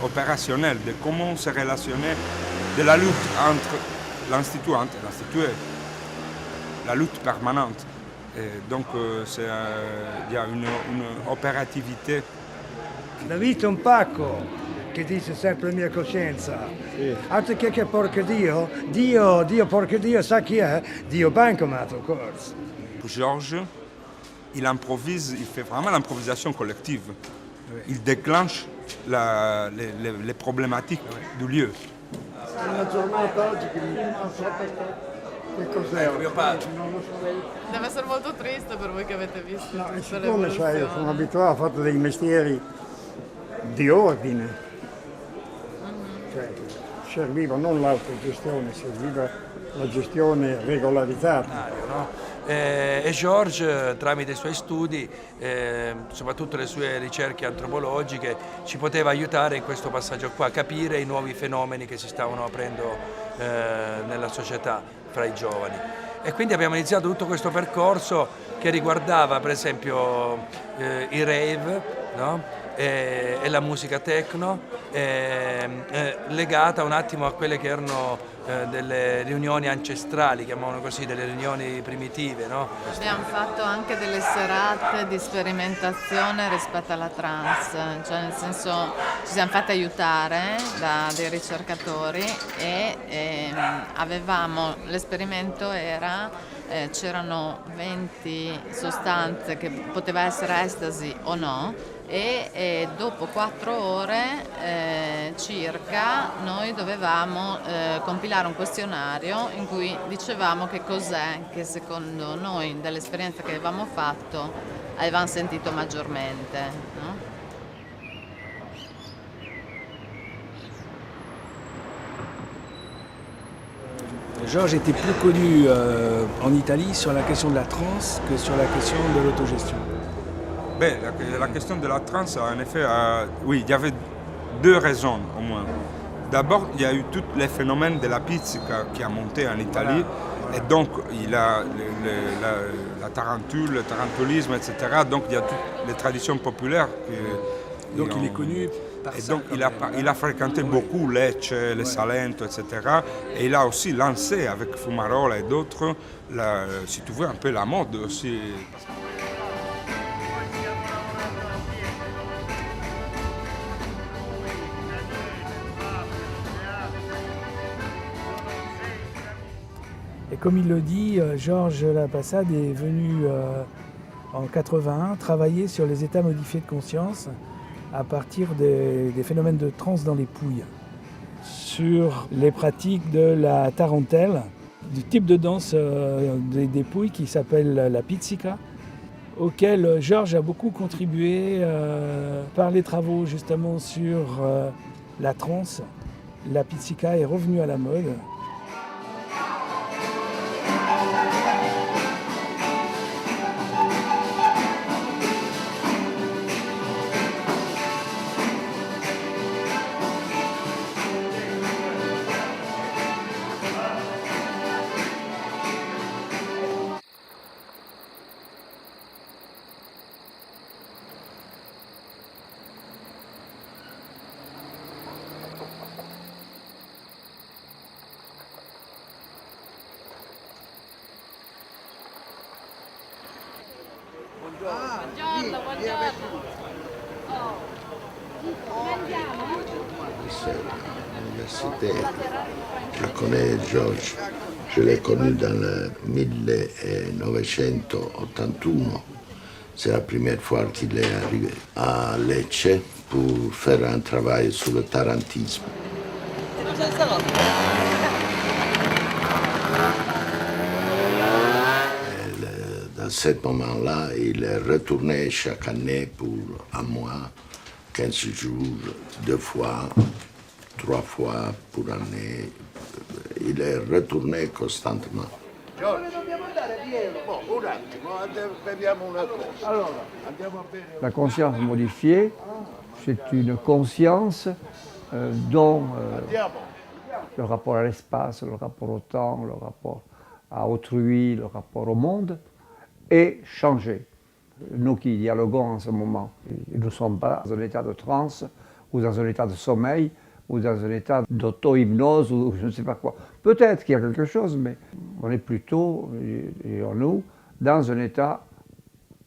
S27: opérationnelle, de comment se relationner, de la lutte entre l'institut et l'institué, la lutte permanente. Et donc il y a une operatività.
S22: La vita è un pacco che dice sempre la mia coscienza. Sì. Altro che porca Dio, porca Dio sa chi è? Dio Bancomat, of course.
S27: Georges, il improvise, il fait vraiment l'improvisation collective. Oui. Il déclenche les problématiques du lieu.
S10: È una giornata oggi che non so perché.
S22: Che cos'è?
S10: Mio padre. Deve essere molto triste per voi che avete visto.
S22: No, siccome io sono abituato a fare dei mestieri di ordine, cioè serviva non l'autogestione, serviva la gestione regolarizzata.
S12: No? E Georges, tramite i suoi studi, soprattutto le sue ricerche antropologiche, ci poteva aiutare in questo passaggio qua, a capire i nuovi fenomeni che si stavano aprendo nella società fra i giovani. E quindi abbiamo iniziato tutto questo percorso che riguardava per esempio i rave, no? e la musica techno, legata un attimo a quelle che erano delle riunioni ancestrali, chiamavano così, delle riunioni primitive, no?
S13: Abbiamo fatto anche delle serate di sperimentazione rispetto alla trance, cioè nel senso ci siamo fatti aiutare da dei ricercatori e avevamo, l'esperimento era, c'erano 20 sostanze che poteva essere estasi o no, e dopo 4 ore circa noi dovevamo compilare un questionario in cui dicevamo che cos'è che secondo noi dall'esperienza che avevamo fatto avevamo sentito maggiormente, no?
S2: Georges était plus connu en Italie sur la question de la trance que sur la question de l'autogestion.
S14: Ben, la question de la trance, en effet, oui, il y avait 2 raisons au moins. D'abord, il y a eu tous les phénomènes de la pizzica qui a monté en Italie, et donc il a la tarentule, le tarentulisme, etc. Donc il y a toutes les traditions populaires.
S2: Donc il est connu.
S14: Et donc il a fréquenté beaucoup Lecce, les Salento, etc. Et il a aussi lancé avec Fumarola et d'autres, si tu veux, un peu la mode aussi.
S2: Et comme il le dit, Georges Lapassade est venu en 81 travailler sur les états modifiés de conscience à partir des phénomènes de transe dans les pouilles, sur les pratiques de la tarentelle, du type de danse des pouilles qui s'appelle la pizzica, auquel Georges a beaucoup contribué par les travaux justement sur la transe. La pizzica est revenue à la mode.
S15: L'université, je connais Georges, je l'ai connu dans le 1981. C'est la première fois qu'il est arrivé à Lecce pour faire un travail sur le tarantisme. Dans ce moment-là, il est retourné chaque année pour un mois, 15 jours, 2 fois, 3 fois pour année. Il est retourné constamment.
S22: La conscience modifiée, c'est une conscience dont le rapport à l'espace, le rapport au temps, le rapport à autrui, le rapport au monde est changé. Nous qui dialoguons en ce moment, nous ne sommes pas dans un état de transe ou dans un état de sommeil ou dans un état d'auto-hypnose ou je ne sais pas quoi. Peut-être qu'il y a quelque chose, mais on est plutôt, disons-nous, dans un état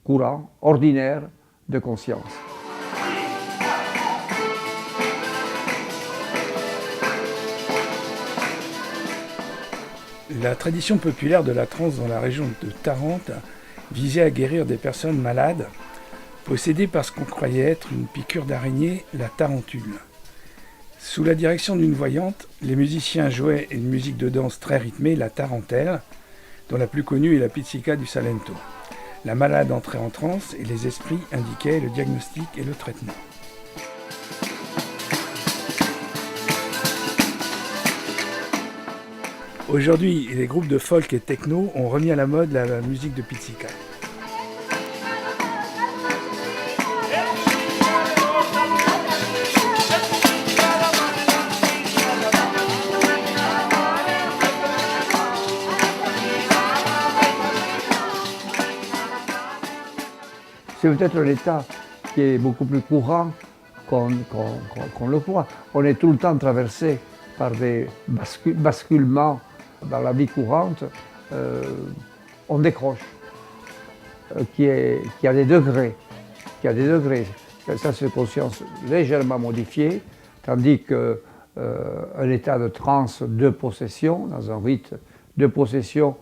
S22: courant, ordinaire de conscience.
S2: La tradition populaire de la transe dans la région de Tarente visait à guérir des personnes malades, possédées par ce qu'on croyait être une piqûre d'araignée, la tarentule. Sous la direction d'une voyante, les musiciens jouaient une musique de danse très rythmée, la tarentelle, dont la plus connue est la pizzica du Salento. La malade entrait en transe et les esprits indiquaient le diagnostic et le traitement. Aujourd'hui, les groupes de folk et techno ont remis à la mode la musique de pizzica.
S22: C'est peut-être l'état qui est beaucoup plus courant qu'on le croit. On est tout le temps traversé par des basculements dans la vie courante. On décroche, qui a des degrés. Ça, c'est une conscience légèrement modifiée, tandis qu'un état de transe de possession, dans un rite de possession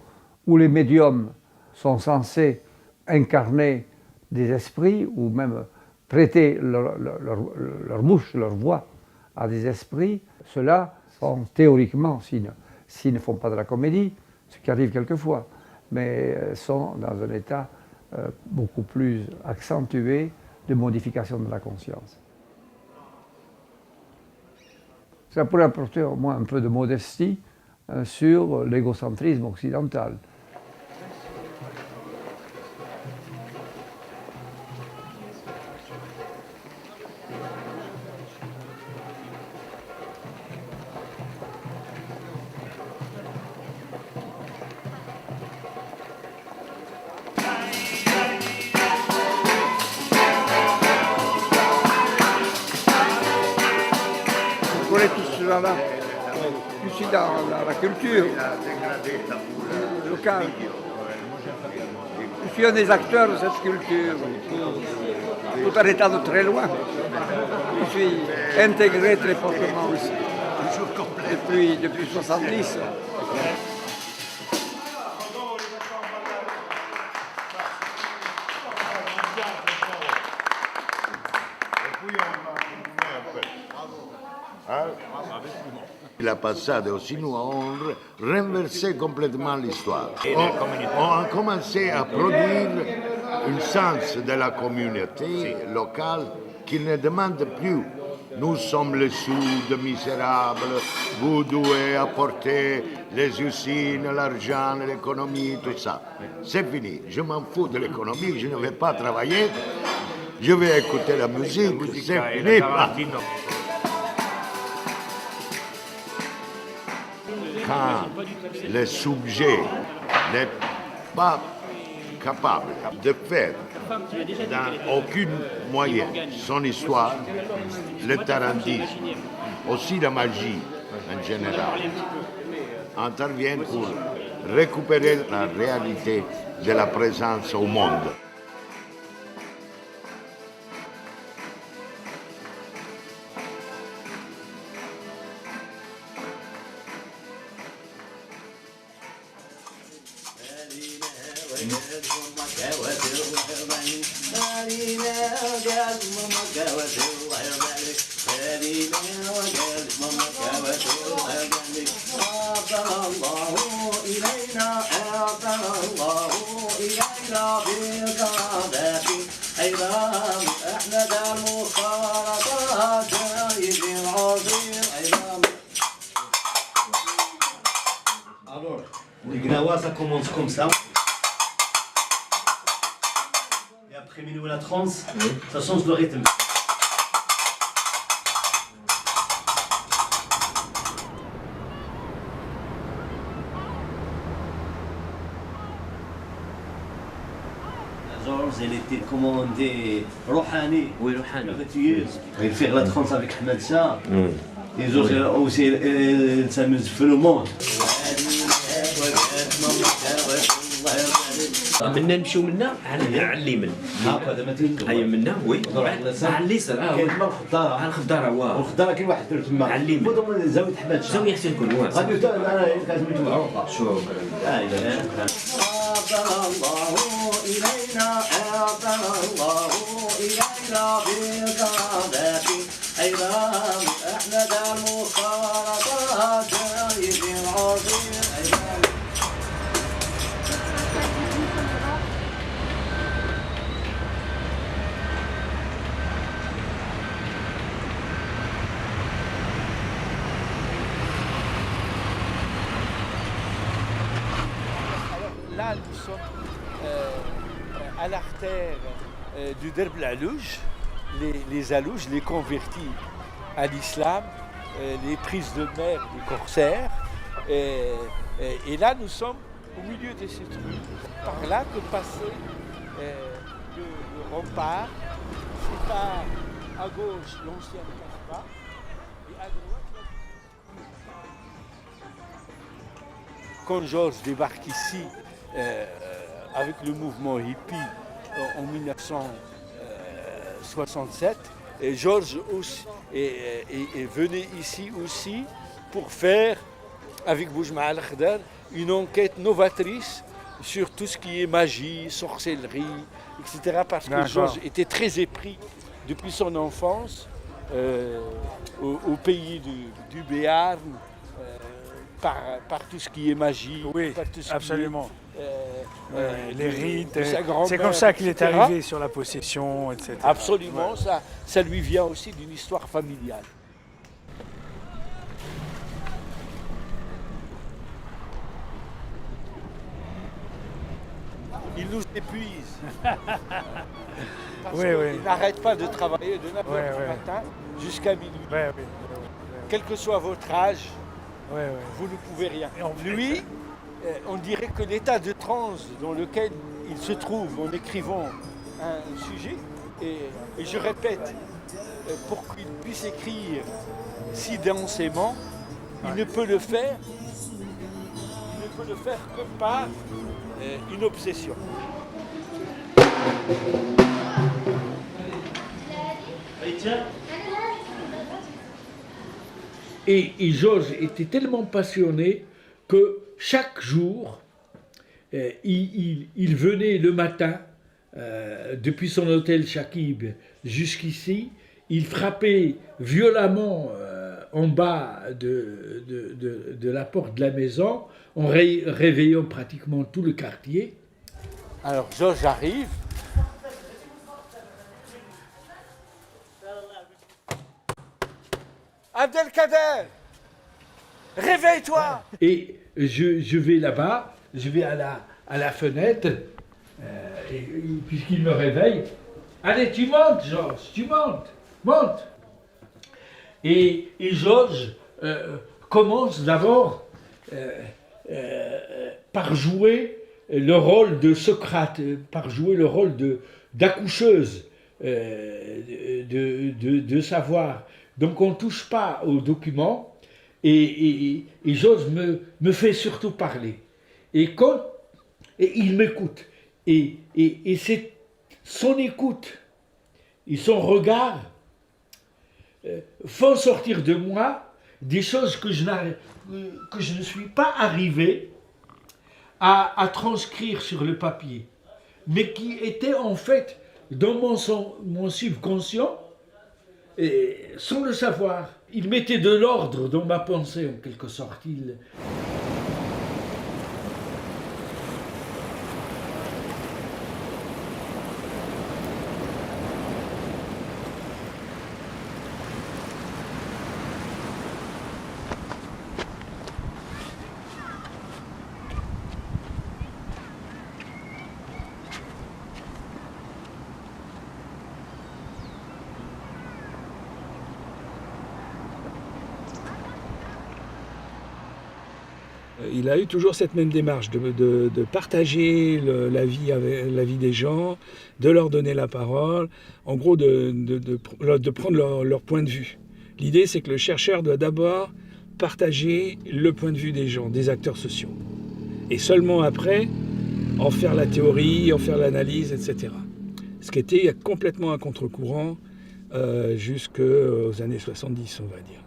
S22: où les médiums sont censés incarner des esprits ou même prêter leur bouche, leur voix à des esprits, ceux-là sont théoriquement, s'ils ne font pas de la comédie, ce qui arrive quelquefois, mais sont dans un état beaucoup plus accentué de modification de la conscience. Ça pourrait apporter au moins un peu de modestie sur l'égocentrisme occidental. On est tous là, je suis dans la culture locale. Je suis un des acteurs de cette culture, tout en étant de très loin. Je suis intégré très fortement depuis 70.
S15: La passade aussi, nous avons renversé complètement l'histoire. On a commencé à produire un sens de la communauté locale qui ne demande plus. Nous sommes les Sud misérables, vous devez apporter les usines, l'argent, l'économie, tout ça. C'est fini, je m'en fous de l'économie, je ne vais pas travailler, je vais écouter la musique, c'est fini. Quand le sujet n'est pas capable de faire dans aucun moyen son histoire, le tarantisme, aussi la magie en général, intervient pour récupérer la réalité de la présence au monde.
S1: Alors, les gnawa, ça commence comme ça. Et après minuit la trance, ça change de rythme. Georges, elle était commandée Rouhani. Oui, Rouhani. Elle fait la trance avec Ahmed Shah. Et Georges aussi, elle s'amuse في le monde.
S16: منا نمشيو منا على اليمين هيا منا وي على اليسار
S1: كاين الخضاره
S16: على الخضاره واه
S1: الخضاره كاين واحد درت تما
S16: على اليمين
S1: ضمن زاويه حماد شاه
S16: زاويه حسين كون واه
S1: غادي انا كازميتو معروفه
S16: شكرا
S1: الله إلينا أعطانا الله إلينا بالقادة أيضا أحمد المخالطات جايب العظيم
S17: Là, nous sommes à l'artère du Derb al-Alouj, les Alouj, les convertis à l'islam, les prises de mer des corsaires. Et là, nous sommes au milieu de ces trucs. Par là que passer le rempart, c'est pas à gauche l'ancienne Casbah et à droite la... Quand Georges débarque ici avec le mouvement hippie en 1967, Georges venait ici aussi pour faire, avec Boujma al-Khdar, une enquête novatrice sur tout ce qui est magie, sorcellerie, etc. Parce que Georges était très épris depuis son enfance au pays du Béarn, par tout ce qui est magie.
S2: Oui,
S17: par tout ce
S2: absolument. Les rites,
S17: c'est
S2: c'est comme ça qu'il est arrivé sur la possession, etc.
S17: Absolument,
S2: Ouais.
S17: ça lui vient aussi d'une histoire familiale. Il nous épuise. Parce qu'il n'arrête pas de travailler de 9h du matin jusqu'à minuit. Quel que soit votre âge, vous ne pouvez rien. Lui, on dirait que l'état de transe dans lequel il se trouve en écrivant un sujet, et je répète, pour qu'il puisse écrire si densément, il ne peut le faire que par une obsession. Et Georges était tellement passionné que chaque jour, il venait le matin, depuis son hôtel Chakib jusqu'ici, il frappait violemment en bas de la porte de la maison, en réveillant pratiquement tout le quartier. Alors Georges arrive. Abdelkader, réveille-toi! Et je vais là-bas, je vais à la fenêtre, puisqu'il me réveille. Allez, tu montes, Georges, tu monte. Et Georges commence d'abord par jouer le rôle de Socrate, par jouer le rôle d'accoucheuse de savoir. Donc on ne touche pas aux documents et Georges me fait surtout parler. Et il m'écoute. Et c'est son écoute et son regard font sortir de moi des choses que je ne suis pas arrivé à transcrire sur le papier, mais qui étaient en fait dans mon subconscient, et sans le savoir. Il mettait de l'ordre dans ma pensée en quelque sorte.
S2: Il a eu toujours cette même démarche de partager la vie des gens, de leur donner la parole, en gros de prendre leur point de vue. L'idée, c'est que le chercheur doit d'abord partager le point de vue des gens, des acteurs sociaux. Et seulement après, en faire la théorie, en faire l'analyse, etc. Ce qui était complètement à contre-courant jusqu'aux années 70, on va dire.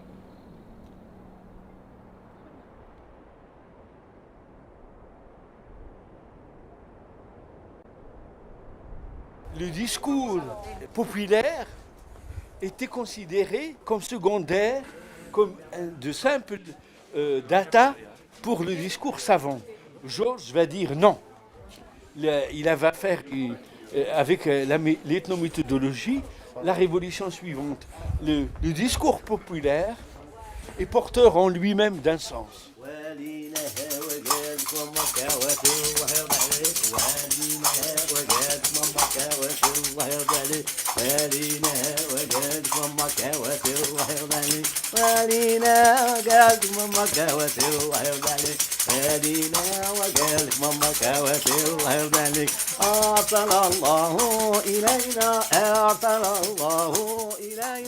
S2: Le discours populaire était considéré comme secondaire, comme de simple data pour le discours savant. Georges va dire non. Il va faire avec l'ethnométhodologie la révolution suivante. Le discours populaire est porteur en lui-même d'un sens.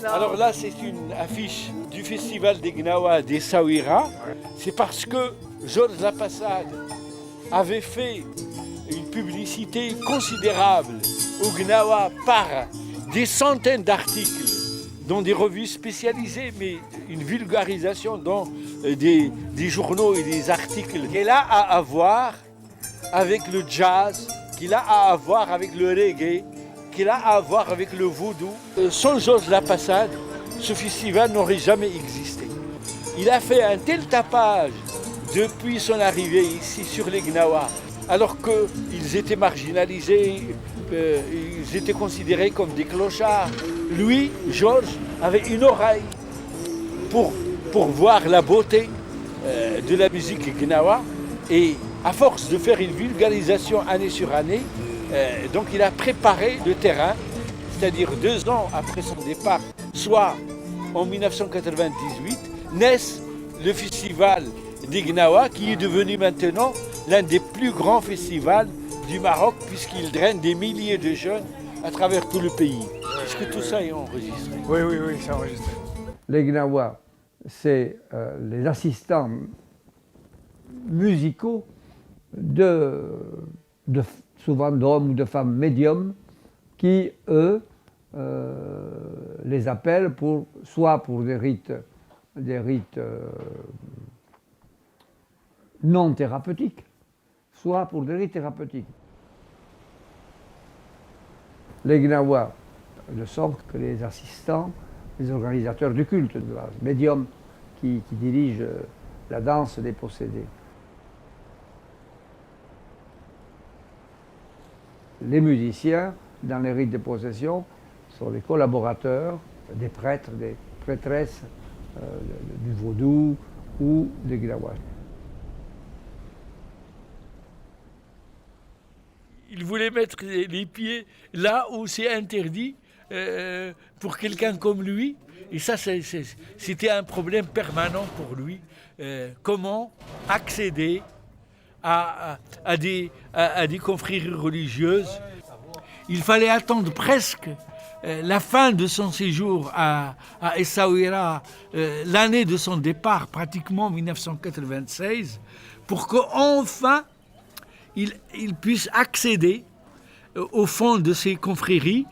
S17: Alors là, c'est une affiche du festival des Gnawa d'Essaouira. C'est parce que Georges Lapassade avait fait une publicité considérable au Gnawa par des centaines d'articles dans des revues spécialisées, mais une vulgarisation dans des journaux et des articles qu'elle a à voir avec le jazz, qu'il a à voir avec le reggae, qu'il a à voir avec le vaudou. Sans Georges Lapassade, ce festival n'aurait jamais existé. Il a fait un tel tapage depuis son arrivée ici sur les Gnawa, alors qu'ils étaient marginalisés, ils étaient considérés comme des clochards. Lui, Georges, avait une oreille pour voir la beauté de la musique Gnawa, et à force de faire une vulgarisation année sur année, donc il a préparé le terrain, c'est-à-dire 2 ans après son départ, soit en 1998, naissent le festival des Gnawa, qui est devenu maintenant l'un des plus grands festivals du Maroc, puisqu'il draine des milliers de jeunes à travers tout le pays. Est-ce que tout ça est enregistré?
S2: Oui, c'est enregistré.
S22: Les Gnawa, c'est les assistants musicaux souvent d'hommes ou de femmes médiums qui, eux, les appellent soit pour des rites non thérapeutiques, soit pour des rites thérapeutiques. Les Gnawa ne sont que les assistants, les organisateurs du culte, de la médium qui dirigent la danse des possédés. Les musiciens, dans les rites de possession, sont les collaborateurs des prêtres, des prêtresses du vaudou ou des Gnawa.
S17: Il voulait mettre les pieds là où c'est interdit pour quelqu'un comme lui. Et ça, c'était un problème permanent pour lui. Comment accéder à des confréries religieuses. Il fallait attendre presque la fin de son séjour à Essaouira, l'année de son départ, pratiquement 1996, pour qu'enfin il puisse accéder au fond de ces confréries,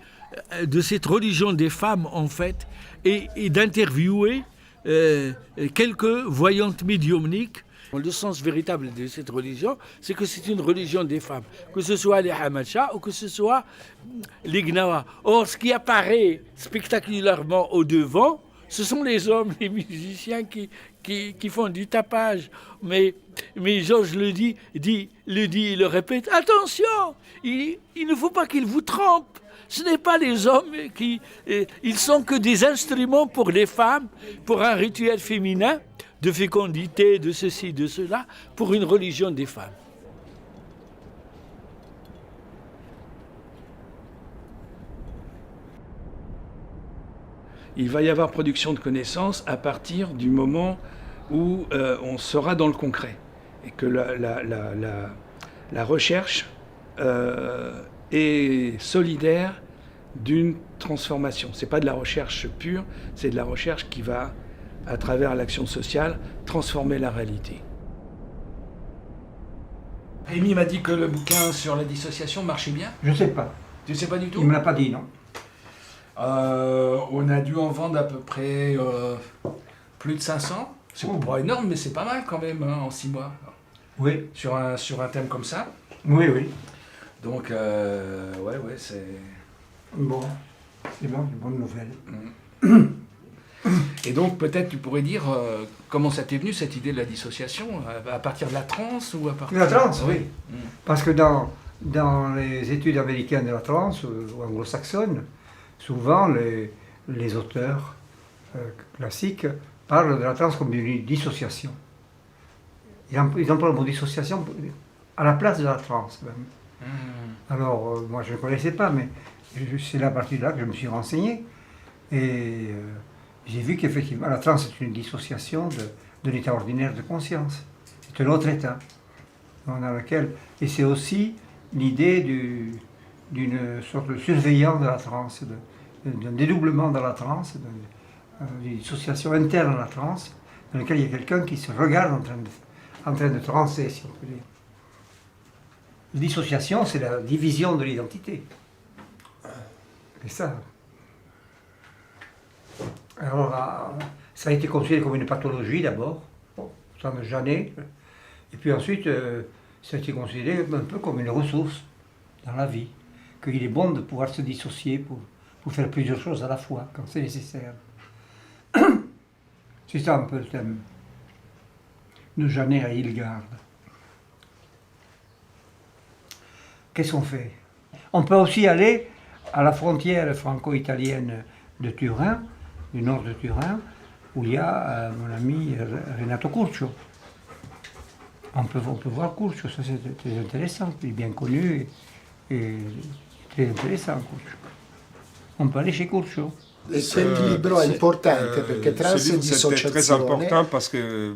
S17: de cette religion des femmes en fait, et d'interviewer quelques voyantes médiumniques. Le sens véritable de cette religion, c'est que c'est une religion des femmes, que ce soit les Hamacha ou que ce soit les Gnawa. Or, ce qui apparaît spectaculairement au devant, ce sont les hommes, les musiciens qui font du tapage. Mais Georges le dit, il le répète, attention, il ne faut pas qu'il vous trompe. Ce n'est pas les hommes ils sont que des instruments pour les femmes, pour un rituel féminin, de fécondité, de ceci, de cela, pour une religion des femmes.
S2: Il va y avoir production de connaissances à partir du moment où on sera dans le concret et que la recherche est solidaire d'une transformation. Ce n'est pas de la recherche pure, c'est de la recherche qui va, à travers l'action sociale, transformer la réalité. Rémi m'a dit que le bouquin sur la dissociation marchait bien.
S22: Je ne sais pas.
S2: Tu ne sais pas du tout?
S22: Il ne me l'a pas dit, non.
S2: On a dû en vendre à peu près plus de 500. C'est pas énorme, mais c'est pas mal quand même, hein, en 6 mois.
S22: Oui.
S2: Sur un thème comme ça.
S22: Oui, oui.
S2: Donc, c'est...
S22: Bon, c'est bon, une bonne nouvelle.
S2: Et donc, peut-être tu pourrais dire comment ça t'est venu, cette idée de la dissociation, à partir de la transe ou à partir...
S22: De la transe, oui.
S2: Mm.
S22: Parce que dans les études américaines de la transe, ou anglo-saxonnes, souvent les auteurs classiques parlent de la transe comme d'une dissociation. Ils emploient le mot dissociation à la place de la transe même. Alors, moi je ne connaissais pas, mais c'est à partir de là que je me suis renseigné. Et j'ai vu qu'effectivement, la transe est une dissociation de l'état ordinaire de conscience. C'est un autre état. dans laquelle, et c'est aussi l'idée d'une sorte de surveillance de la transe, d'un dédoublement de la transe, d'une dissociation interne à la transe, dans laquelle il y a quelqu'un qui se regarde en train de transer, si on peut dire. La dissociation, c'est la division de l'identité. C'est ça. Alors, ça a été considéré comme une pathologie d'abord, ça me gênait, et puis ensuite, ça a été considéré un peu comme une ressource dans la vie, qu'il est bon de pouvoir se dissocier pour faire plusieurs choses à la fois, quand c'est nécessaire. C'est ça un peu le thème de Janet à Hilgard. Qu'est-ce qu'on fait? On peut aussi aller à la frontière franco-italienne de Turin, du nord de Turin, où il y a mon ami Renato Curcio. On peut voir Curcio, ça c'est très intéressant, il est bien connu et très intéressant Curcio. On peut aller chez Curcio.
S3: Quel libro è importante perché Trans e dissociazione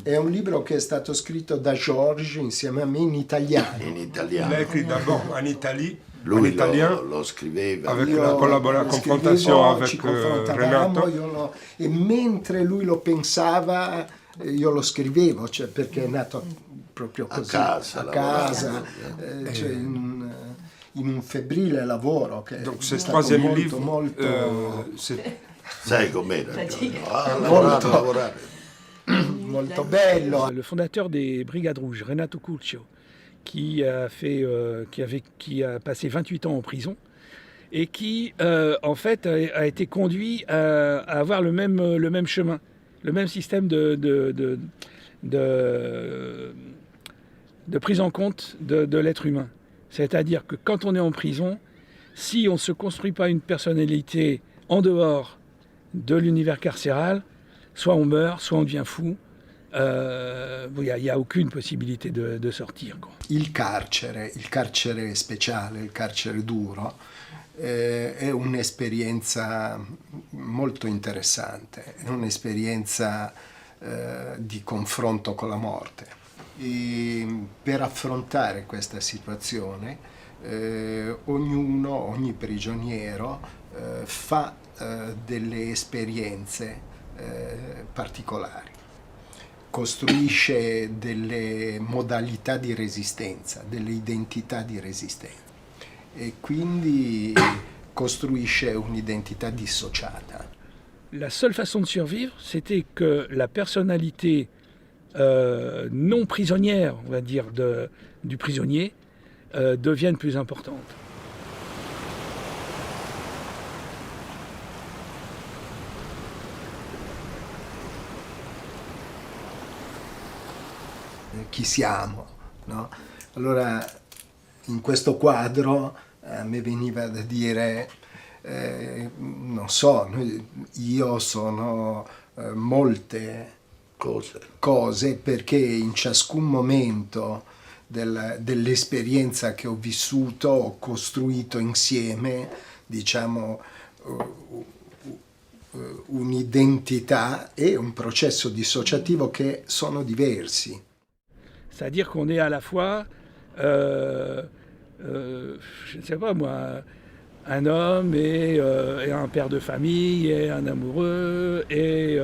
S3: è un libro che è stato scritto da Georges insieme a me in italiano.
S8: Il a écrit d'abord en Italie,
S15: Lui
S8: en italien,
S15: lo scriveva.
S8: avec la confrontation avec Renato.
S3: E mentre lui lo pensava io lo scrivevo, cioè perché è nato proprio così, a casa cioè in un febbrile lavoro che
S8: Donc
S3: è
S8: ce
S3: stato
S8: troisième
S3: molto,
S8: livre,
S3: molto
S15: Sai com'era?
S3: molto bello.
S2: Le fondateur des Brigades Rouges, Renato Curcio, qui a passé 28 ans en prison et qui, en fait, a été conduit à avoir le même chemin, le même système de prise en compte de l'être humain. C'est-à-dire que quand on est en prison, si on ne se construit pas une personnalité en dehors de l'univers carcéral, soit on meurt, soit on devient fou. Il n'y a aucune possibilité de sortir. Quoi.
S3: Il carcere speciale, il carcere duro, è un'esperienza molto interessante, è un'esperienza di confronto con la morte. E per affrontare questa situazione ogni prigioniero fa delle esperienze particolari, costruisce delle modalità di resistenza, delle identità di resistenza e quindi costruisce un'identità dissociata.
S2: La seule façon de survivre, c'était que la personnalité non prisonnière, on va dire, du prisonnier devienne plus importante.
S3: Chi siamo, no? Allora in questo quadro a me veniva da dire non so, io sono molte cose perché in ciascun momento dell'esperienza che ho vissuto ho costruito insieme, diciamo, un'identità et un processo dissociativo che sono diversi.
S2: C'est-à-dire qu'on est à la fois, je ne sais pas moi, un homme et un père de famille, et un amoureux, et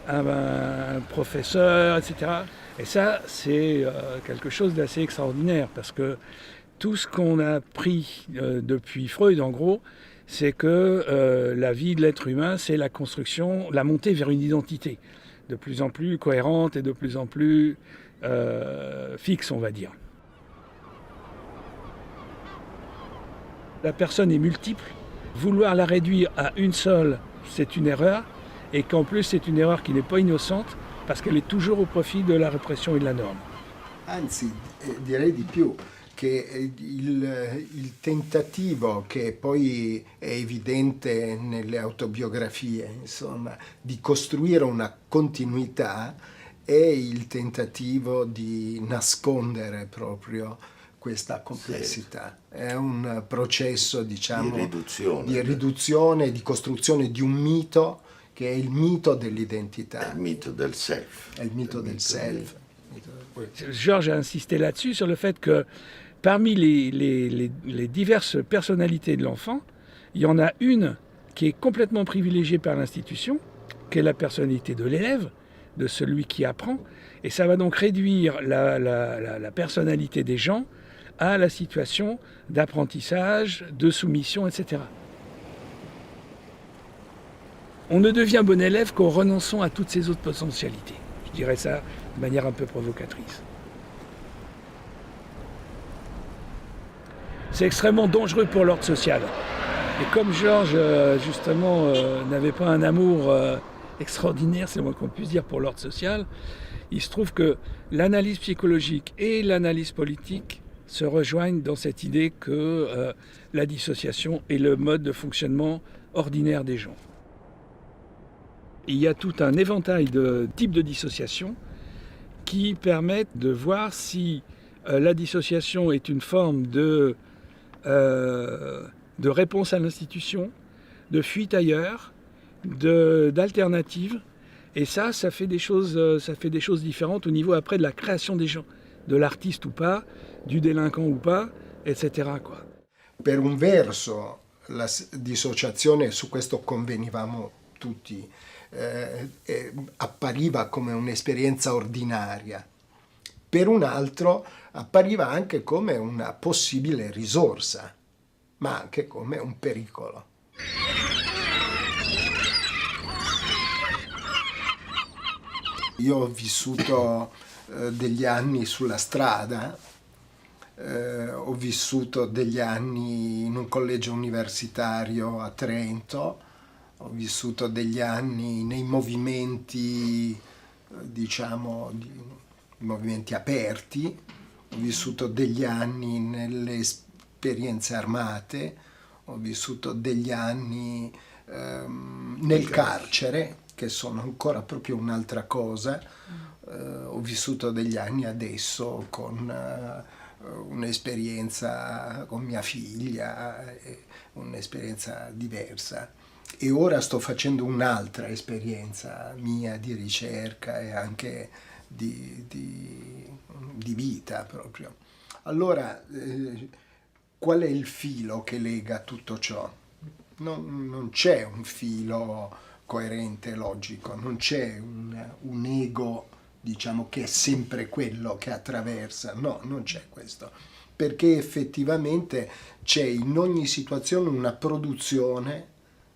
S2: un professeur, etc. Et ça, c'est quelque chose d'assez extraordinaire, parce que tout ce qu'on a appris depuis Freud, en gros, c'est que la vie de l'être humain, c'est la construction, la montée vers une identité de plus en plus cohérente et de plus en plus fixe, on va dire. La personne est multiple. Vouloir la réduire à une seule, c'est une erreur, et qu'en plus c'est une erreur qui n'est pas innocente, parce qu'elle est toujours au profit de la répression et de la norme.
S3: Anzi, direi di più, che il tentativo che poi è evidente nelle autobiografie, insomma, di costruire una continuità è il tentativo di nascondere proprio questa complessità. È un processo, diciamo, di riduzione, di costruzione di un mito che è il mito dell'identità.
S15: È il mito del self.
S3: È il mito del self.
S2: Georges a insisté là-dessus, sur le fait que parmi les diverses personnalités de l'enfant, il y en a une qui est complètement privilégiée par l'institution, qui est la personnalité de l'élève, de celui qui apprend, et ça va donc réduire la personnalité des gens à la situation d'apprentissage, de soumission, etc. On ne devient bon élève qu'en renonçant à toutes ces autres potentialités. Je dirais ça de manière un peu provocatrice. C'est extrêmement dangereux pour l'ordre social. Et comme Georges, justement, n'avait pas un amour extraordinaire, c'est le moins qu'on puisse dire, pour l'ordre social, il se trouve que l'analyse psychologique et l'analyse politique se rejoignent dans cette idée que la dissociation est le mode de fonctionnement ordinaire des gens. Il y a tout un éventail de types de dissociation qui permettent de voir si la dissociation est une forme de réponse à l'institution, de fuite ailleurs, d'alternative. Et ça fait des choses différentes au niveau après de la création des gens, de l'artiste ou pas, du délinquant ou pas, etc. quoi.
S3: Per un verso la dissociazione, su questo convenivamo tutti, appariva come un'esperienza ordinaria. Per un altro appariva anche come una possibile risorsa, ma anche come un pericolo. Io ho vissuto degli anni sulla strada, ho vissuto degli anni in un collegio universitario a Trento, ho vissuto degli anni nei movimenti, diciamo, movimenti aperti, ho vissuto degli anni nelle esperienze armate, ho vissuto degli anni nel carcere, che sono ancora proprio un'altra cosa, ho vissuto degli anni adesso con un'esperienza con mia figlia, un'esperienza diversa. E ora sto facendo un'altra esperienza mia di ricerca e anche di vita proprio. Allora, qual è il filo che lega tutto ciò? Non c'è un filo coerente e logico, non c'è un ego, diciamo, che è sempre quello che attraversa, no, non c'è questo, perché effettivamente c'è in ogni situazione una produzione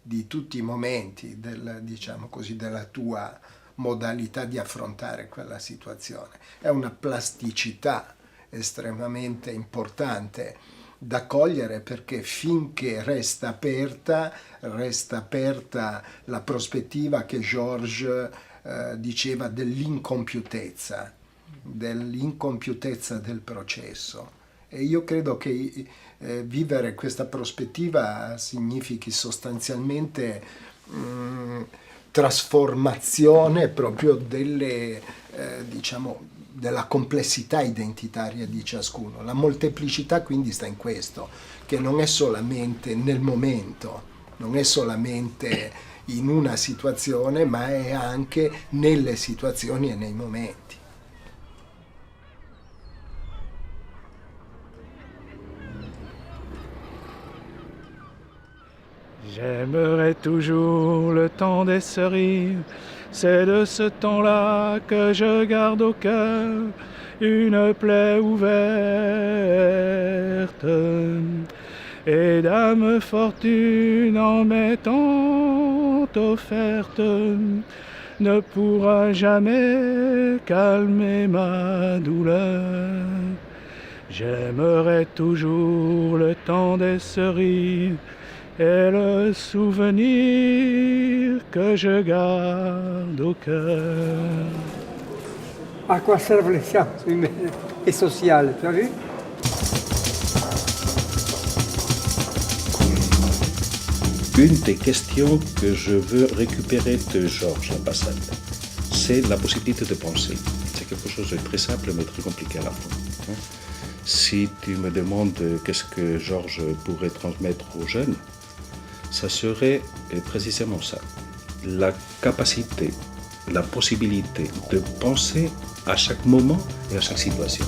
S3: di tutti i momenti diciamo così, della tua modalità di affrontare quella situazione. È una plasticità estremamente importante da cogliere, perché finché resta aperta la prospettiva che Georges diceva dell'incompiutezza del processo. E io credo che vivere questa prospettiva significhi sostanzialmente trasformazione proprio diciamo, della complessità identitaria di ciascuno. La molteplicità quindi sta in questo, che non è solamente nel momento, non è solamente in una situazione, ma è anche nelle situazioni e nei momenti.
S2: J'aimerais toujours le temps des cerises, c'est de ce temps-là que je garde au cœur une plaie ouverte. Et dame fortune en m'étant offerte ne pourra jamais calmer ma douleur. J'aimerais toujours le temps des cerises et le souvenir que je garde au cœur.
S22: À quoi servent les sciences humaines et sociales, tu as vu?
S27: Une des questions que je veux récupérer de Georges Lapassade, c'est la possibilité de penser. C'est quelque chose de très simple mais très compliqué à la fois. Si tu me demandes qu'est-ce que Georges pourrait transmettre aux jeunes, ça serait précisément ça. La capacité la possibilité de penser à chaque moment et à chaque situation.